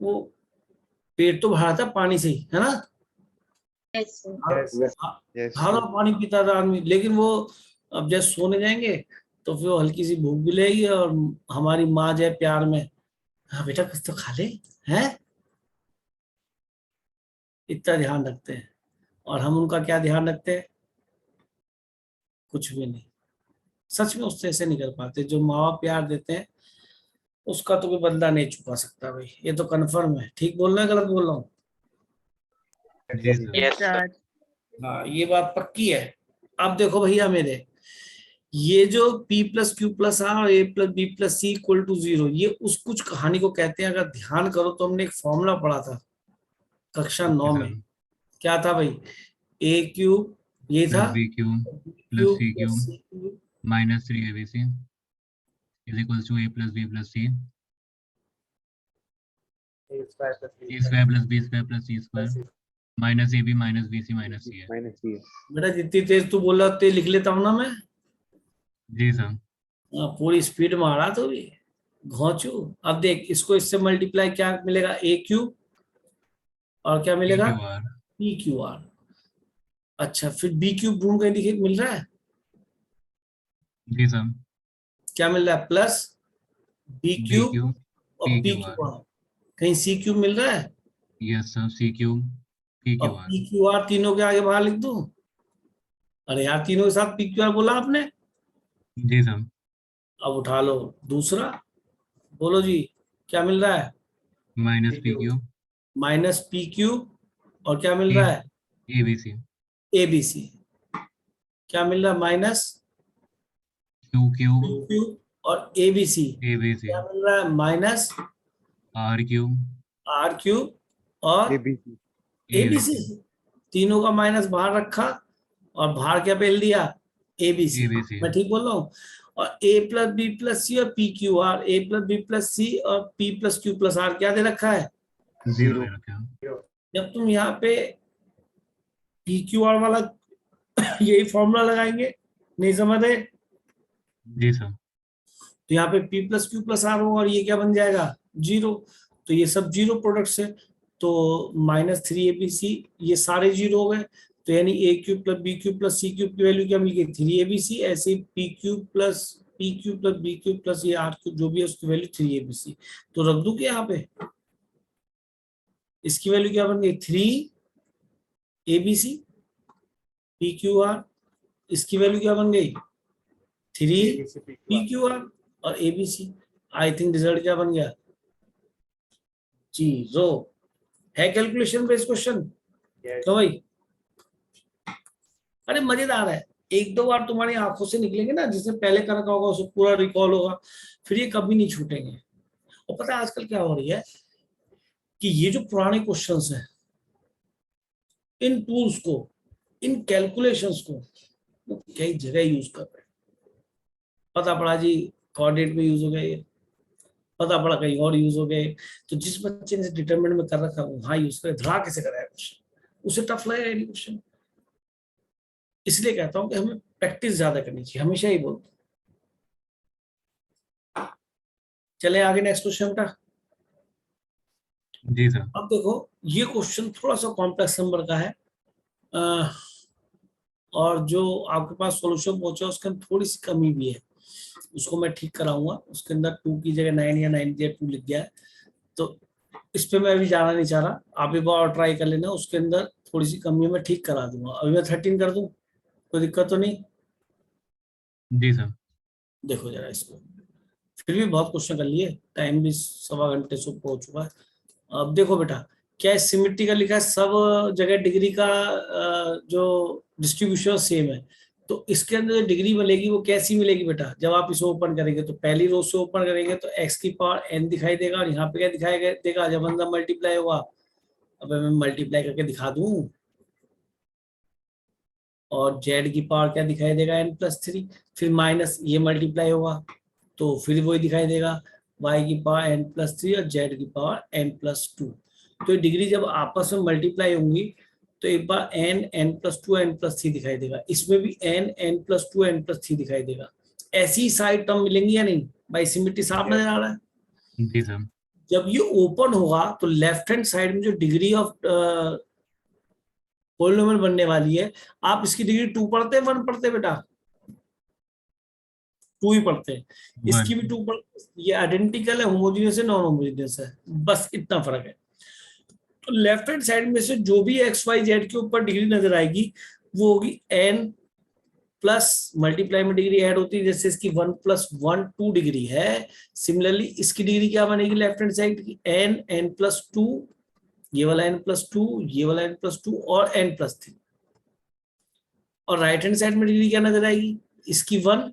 वो पेट तो भरा था पानी से ही, है ना? Yes sir Yes. Yes, भारा sir. पानी पीता था आदमी, लेकिन वो अब जब सोने जाएंगे तो फिर वो हल्की सी भूख भी लगेगी और हमारी माँ जो है प्यार में, हाँ बेटा कुछ तो खा ले, हैं, इतना ध्यान रखते हैं। और हम उनका क्या ध्यान रखते हैं? कुछ भी नहीं। सच में उससे ऐसे नहीं कर पाते, जो माँ बाप प्यार देते हैं उसका तो कोई बदला नहीं चुका सकता भाई, ये तो कन्फर्म है। ठीक बोल रहा है गलत बोल रहा हूँ? जी सर Yes, sir. हाँ, ये बात पक्की है। अब देखो भैया मेरे, ये जो P plus Q plus R और A plus B plus C equal to 0, ये उस कुछ कहानी को कहते हैं। अगर ध्यान करो तो हमने एक फॉर्मूला पढ़ा था कक्षा 9 में। सर क्या था भाई? ए क्यूब ये था, plus BQ plus cube C plus cube C cube minus 3ABC is equals to A plus B plus C A square plus B A square plus B square plus C square plus C. Minus AB minus BC minus C है। Minus C. बेटा जितनी तेज तू बोल रहा उतनी लिख लेता हूँ ना मैं। जी सर पूरी स्पीड में आ रहा तो भी घोंचू। अब देख, इसको इससे मल्टीप्लाई क्या मिलेगा? ए क्यूब और क्या मिलेगा? PQR P Q are. अच्छा, फिर बी क्यूब ढूंढ के दिखे, मिल रहा है? जी सर क्या मिल रहा है? प्लस बी क्यूब BQ और पी PQR क्यू आर। कहीं सी क्यूब मिल रहा है? यस सर C क्यूब और PQR पी क्यू आर तीनों के आगे बाहर लिख दूं? अरे यार, तीनों के साथ पी क्यू आर बोला आपने। जी सर अब उठा लो दूसरा, बोलो जी क्या मिल रहा है? Minus PQ minus P cube और क्या मिल रहा है? ABC A B C. क्या मिल रहा है? माइनस Q क्यूब क्यूब और ए बी सी। ABC क्या मिल रहा है? Minus R cube R cube और ABC. A B C. ABC तीनों का माइनस बाहर रखा और बाहर क्या पहल दिया? ए बी सी। ABC मैं ठीक बोल रहा हूँ? और A plus B plus C और P Q R, A plus B plus C और P plus Q plus R क्या दे रखा है? 0 ले रखे हैं। जब तुम यहाँ पे पी क्यू आर वाला यही फॉर्मूला लगाएंगे, नहीं समझ रहे? जी सर तो यहाँ पे P plus Q plus R होगा और ये क्या बन जाएगा? 0। तो ये सब 0 प्रोडक्ट्स है, तो -3ABC ये सारे 0 हो गए। तो यानी a cube plus b cube plus c cube की वैल्यू क्या मिल गई? 3ABC। ऐसे p cube plus b cube plus ये आर क्यूब जो भी है उसकी वैल्यू 3ABC। तो रख दूं क्या यहाँ पे? इसकी वैल्यू क्या बन गई? 3ABC P Q are. इसकी वैल्यू क्या बन गई? 3 ABC, PQR. P Q are और एबीसी। आई थिंक रिजल्ट क्या बन गया? 0 है। Calculation based question Yes. तो भाई, अरे मजेदार है। एक दो बार तुम्हारी आंखों से निकलेंगे ना, जिसने पहले कर रखा होगा उसे पूरा रिकॉल होगा, फिर ये कभी नहीं छूटेंगे। और पता है आजकल क्या हो रही है कि ये जो पुराने क्वेश्चंस हैं, इन टूल्स को, इन कैलकुलेशंस को वो कई जगह यूज कर रहे हैं। पता पड़ा जी कोऑर्डिनेट में यूज हो गया ये, पता पड़ा कहीं और यूज हो गए, तो जिस बच्चे ने डिटरमिनेंट में कर रखा है वहां यूज करे, धड़ाके से कराया क्वेश्चन, उसे टफ लगेगा ये क्वेश्चन। इसलिए कहता हूं कि हमें प्रैक्टिस ज्यादा करनी चाहिए, हमेशा ही बोलता हूं। चले आगे नेक्स्ट क्वेश्चन का। जी सर। अब देखो ये क्वेश्चन थोड़ा सा कॉम्प्लेक्स नंबर का है, और जो आपके पास सॉल्यूशन पहुंचा उसके अंदर थोड़ी सी कमी भी है, उसको मैं ठीक कराऊंगा। उसके अंदर 2 की जगह 9 या 9 की जगह 2 लिख गया है, तो इस पे मैं अभी जाना नहीं चाह रहा, आप एक बार और ट्राई कर लेना, उसके अंदर थोड़ी सी कमी है, मैं ठीक करा दूंगा। अभी मैं 13 कर दूं, कोई दिक्कत तो नहीं? जी सर। देखो जरा इसको, फिर भी बहुत क्वेश्चन कर लिए, टाइम भी 1.25 घंटे से ऊपर हो चुका है। अब देखो बेटा, क्या सिमिट्री का लिखा है सब जगह डिग्री का जो डिस्ट्रीब्यूशन सेम है, तो इसके अंदर जो डिग्री मिलेगी वो कैसी मिलेगी बेटा? जब आप इसे ओपन करेंगे तो पहली रो से ओपन करेंगे तो x की पावर n दिखाई देगा, और यहाँ पे क्या दिखाई देगा जब अंदर मल्टीप्लाई होगा? अब मैं मल्टीप्लाई करके दिखा दूं, और z की पावर क्या दिखाई देगा? n+3, फिर माइनस ये मल्टीप्लाई होगा तो फिर वही दिखाई देगा y की पावर n+3 और z की पावर n+2। तो डिग्री जब आपस में मल्टीप्लाई होंगी तो एक बार n+2 n+3 दिखाई देगा, इसमें भी n+2 n+3 दिखाई देगा। ऐसी साइड टर्म मिलेंगी या नहीं भाई? सिमिट्री साफ नजर आ रहा है? जी सर। जब ये ओपन होगा तो लेफ्ट हैंड साइड में जो डिग्री ऑफ पॉलिनोमियल बनने वाली है, आप इसकी डिग्री 2 पढ़ते हैं 1 पढ़ते हैं बेटा? 2 ही पढ़ते हैं, इसकी भी 2 पढ़ते। ये आइडेंटिकल है, होमोजेनियस है, नॉन होमोजेनियस है, बस इतना फर्क है। तो लेफ्ट हैंड साइड में से जो भी एक्स वाई जेड के ऊपर डिग्री नजर आएगी वो होगी n प्लस मल्टीप्लाई में डिग्री ऐड होती है, जैसे इसकी 1 + 1 2 डिग्री है, सिमिलरली इसकी डिग्री क्या बनेगी लेफ्ट हैंड साइड की? n+2, ये वाला n+2, ये वाला n+2 और n+3। और राइट हैंड साइड में डिग्री क्या नजर आएगी? इसकी 1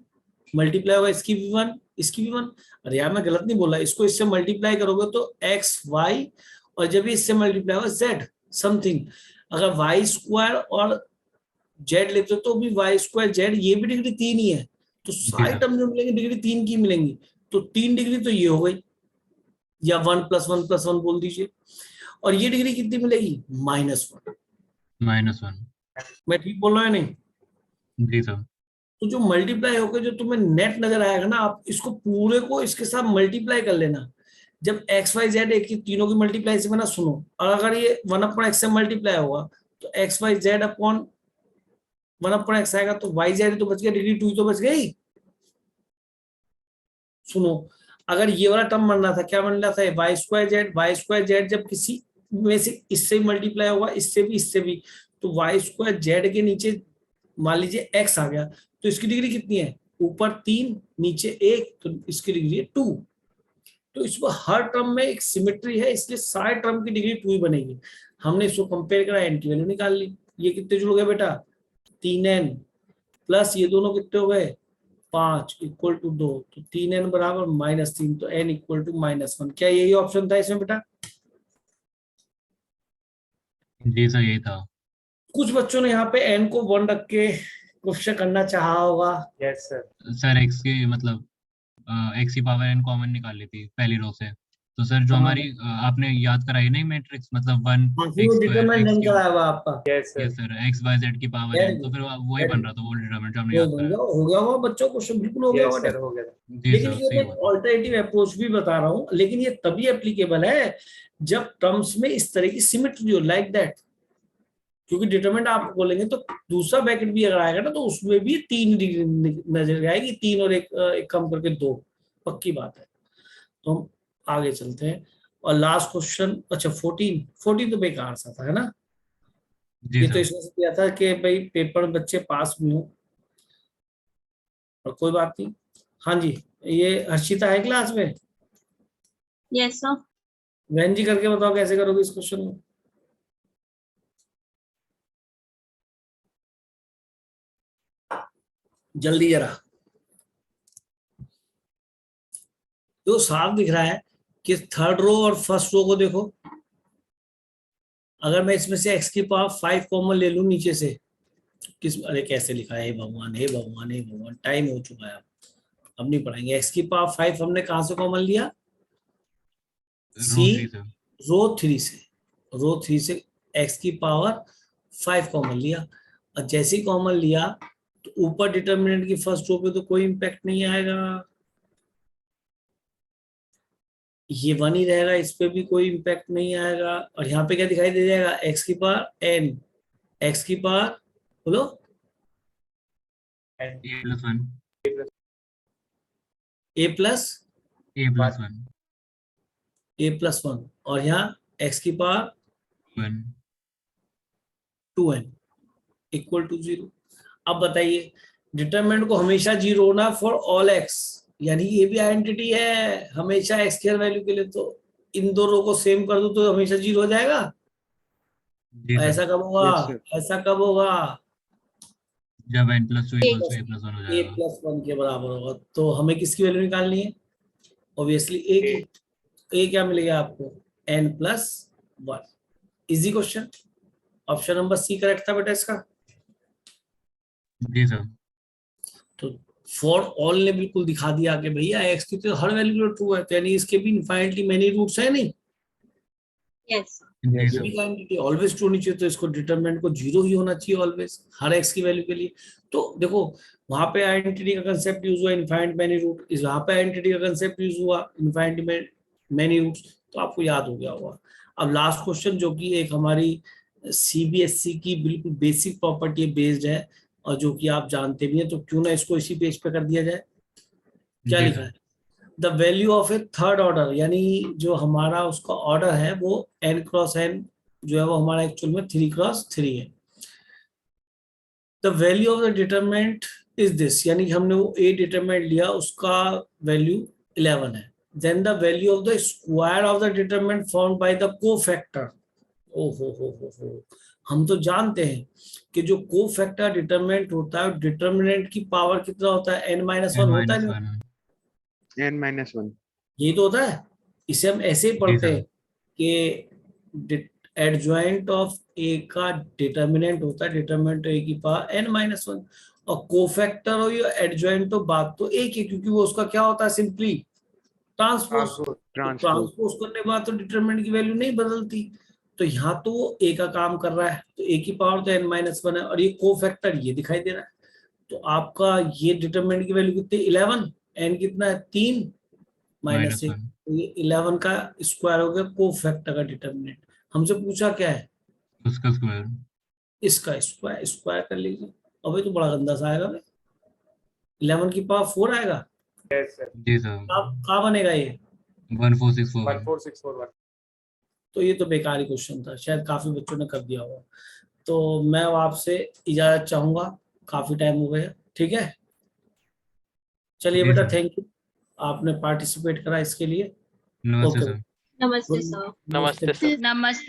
मल्टीप्लाई होगा, इसकी भी 1, इसकी भी 1। अरे यार मैं गलत नहीं बोला, इसको इससे मल्टीप्लाई करोगे तो x y, और जब इससे मल्टीप्लाई होगा z समथिंग। अगर y² और z लेते हो तो भी y² z, ये भी डिग्री 3 ही है, तो सारी टर्म जो मिलेंगी डिग्री 3 की मिलेंगी। तो 3 डिग्री तो ये हो गई, या 1 + 1 + 1 बोल दीजिए। और ये डिग्री कितनी मिलेगी? -1। -1। मैं ठीक बोल रहा हूँ या नहीं? जी सर। तो जो मल्टीप्लाई होकर जो तुम्हें नेट नजर आएगा ना, आप इसको पूरे को इसके साथ मल्टीप्लाई कर लेना। जब x y z एक ही तीनों की मल्टीप्लाई से बना, सुनो, और अगर ये 1/x से मल्टीप्लाई होगा तो x y z upon 1/x आएगा, तो y z तो बच गया, डिग्री 2 तो बच गई। सुनो, अगर ये वाला टर्म बन रहा था, क्या बन रहा था? y² z जब किसी में से इससे मल्टीप्लाई होगा, इससे भी, तो y² z के नीचे मान लीजिए x आ गया, तो इसकी डिग्री कितनी है? ऊपर 3 नीचे 1, तो इसकी डिग्री है 2। तो इसको हर टर्म में एक सिमेट्री है, इसलिए सारे टर्म की डिग्री 2 ही बनेगी। हमने इसको कंपेयर करा, n की वैल्यू निकाल ली। ये कितने जुड़ गए बेटा? 3n प्लस ये दोनों कितने हो गए? 5 = 2, तो 3n बराबर -3, तो n = -1। क्या यही ऑप्शन था इसमें बेटा? जी सर, यही था। कुछ बच्चों ने यहाँ पे n को 1 रख के क्वेश्चन करना चाहा होगा। Yes sir. सर x की मतलब x की पावर n कॉमन निकाल ली थी पहली रो से, तो सर जो हमारी आपने याद कराई नहीं मैट्रिक्स, मतलब 1x² डिटरमिनेंट नहीं x³ कराया हुआ आपका? Yes yes sir. Sir, x y z की पावर n, तो फिर वही बन रहा था, वो डिटरमिनेंट जो हमने याद कराया। हो गया होगा बच्चों को, बिल्कुल हो गया यस होगा। सर, हो गया। जी लेकिन सर, ये सही मैं बात। ऑल्टरनेटिव अप्रोच भी बता रहा हूँ, लेकिन ये तभी एप्लीकेबल है जब टर्म्स में इस तरह की सिमेट्री हो, लाइक दैट। क्योंकि डिटरमिनेंट आप बोलेंगे तो दूसरा ब्रैकेट भी अगर आएगा ना, तो उसमें भी 3 डिग्री नजर आएगी, 3 और एक कम करके 2, पक्की बात है। तो हम आगे चलते हैं, और लास्ट क्वेश्चन, अच्छा 14 तो बेकार सा था, है ना? जी ये तो सर। इसमें से किया था कि भाई पेपर में बच्चे पास भी हो, और कोई बात नहीं। हाँ जी, ये हर्षिता है क्लास में? Yes sir. बहन जी करके बताओ कैसे करोगे इस क्वेश्चन में। जल्दी जरा, जो साफ दिख रहा है कि थर्ड रो और फर्स्ट रो को देखो। अगर मैं इसमें से x की पावर 5 कॉमन ले लूं नीचे से, अरे कैसे लिखा है? हे भगवान, हे भगवान, हे भगवान, टाइम हो चुका है, अब नहीं पढ़ाएंगे। x की पावर 5 हमने कहां से कॉमन लिया? सी 3 सर। रो 3 से x की पावर 5 कॉमन लिया, और जैसे ही कॉमन लिया तो ऊपर डिटर्मिनेंट की फर्स्ट रो पे तो कोई इंपैक्ट नहीं आएगा, ये 1 ही रहेगा, इस पे भी कोई इंपैक्ट नहीं आएगा, और यहाँ पे क्या दिखाई दे जाएगा, x की पावर n, x की पावर बोलो And A+1 a plus A+1 a+1, और यहाँ x की पावर 1 2n इक्वल टू 0। अब बताइए डिटरमिनेंट को हमेशा 0 होना फॉर ऑल x, यानी ये भी आइडेंटिटी है हमेशा x के हर वैल्यू के लिए, तो इन दो रो को सेम कर दो तो हमेशा 0 हो जाएगा। जी सर। ऐसा कब होगा, Yes, sir. ऐसा कब होगा, जब n+2 A = A+1 हो a जाएगा। प्लस 1 के बराबर होगा, तो हमें किसकी वैल्यू निकालनी है, ऑब्वियसली a की। a क्या मिलेगा आपको, n+1। Easy question, option number C correct था बेटा इसका। जी सर। तो फॉर ऑल ने बिल्कुल दिखा दिया कि भैया x की तो हर वैल्यू ट्रू है, तो यानी इसके भी इनफाइनाइटली मेनी रूट्स है नहीं, yes जी ये सर। भी आइडेंटिटी ऑलवेज ट्रू होनी चाहिए, तो इसको डिटरमिनेंट को 0 ही होना चाहिए ऑलवेज हर x की वैल्यू के लिए। तो देखो वहां पे आइडेंटिटी का कंसेप्ट यूज हुआ इनफाइनाइट मेनी रूट, इस वहां पे आइडेंटिटी का कंसेप्ट यूज हुआ इनफाइनाइट मेनी रूट्स, तो आपको याद हो गया होगा। अब लास्ट क्वेश्चन जो कि एक हमारी सीबीएसई की बिल्कुल बेसिक प्रॉपर्टी बेस्ड है, और जो कि आप जानते भी हैं, तो क्यों ना इसको इसी पेज पे कर दिया जाए। क्या जी लिखा सर। है, the value of A third order, यानी जो हमारा उसका ऑर्डर है वो n क्रॉस n जो है वो हमारा एक्चुअल में 3 क्रॉस 3 है। The value of the determinant is this, यानी कि हमने वो a डिटरमिनेंट लिया उसका वैल्यू 11 है। Then the value of the square of the determinant found by the cofactor. ओ हो, हम तो जानते हैं कि जो कोफैक्टर डिटरमिनेंट होता है डिटरमिनेंट की पावर कितना होता है, n-1 होता है नहीं, n-1 यही तो होता है। इसे हम ऐसे ही जी पढ़ते सर। हैं कि एडजॉइंट ऑफ ए का डिटरमिनेंट होता है डिटरमिनेंट ए की पावर n-1, और कोफैक्टर हो या एडजॉइंट हो बात तो एक ही, क्योंकि वो उसका क्या होता है, सिंपली ट्रांसपोज। transpose ट्रांसपोज करने के बाद तो डिटरमिनेंट की वैल्यू नहीं बदलती, तो यहाँ तो वो ए का काम कर रहा है, तो ए की पावर तो n-1 है, और ये कोफैक्टर ये दिखाई दे रहा है, तो आपका ये डिटरमिनेंट की वैल्यू कितनी 11, n कितना है 3 -1, -1 तो ये 11 का स्क्वायर हो गया कोफैक्टर का डिटरमिनेंट। हमसे पूछा क्या है, उसका स्क्वायर। इसका स्क्वायर, स्क्वायर कर लीजिए, अबे तो बड़ा गंदा सा आएगा, 11 की पावर 4 आएगा, yes, sir. जी सर। कहाँ बनेगा ये, 14641। 14641. तो ये तो बेकार ही क्वेश्चन था, शायद काफी बच्चों ने कर दिया होगा। तो मैं अब आपसे इजाजत चाहूंगा, काफी टाइम हो गया, ठीक है, चलिए जी बेटा, सर। थैंक यू, आपने पार्टिसिपेट करा इसके लिए। नमस्ते ओके, सर। नमस्ते सर। नमस्ते सर। नमस्ते।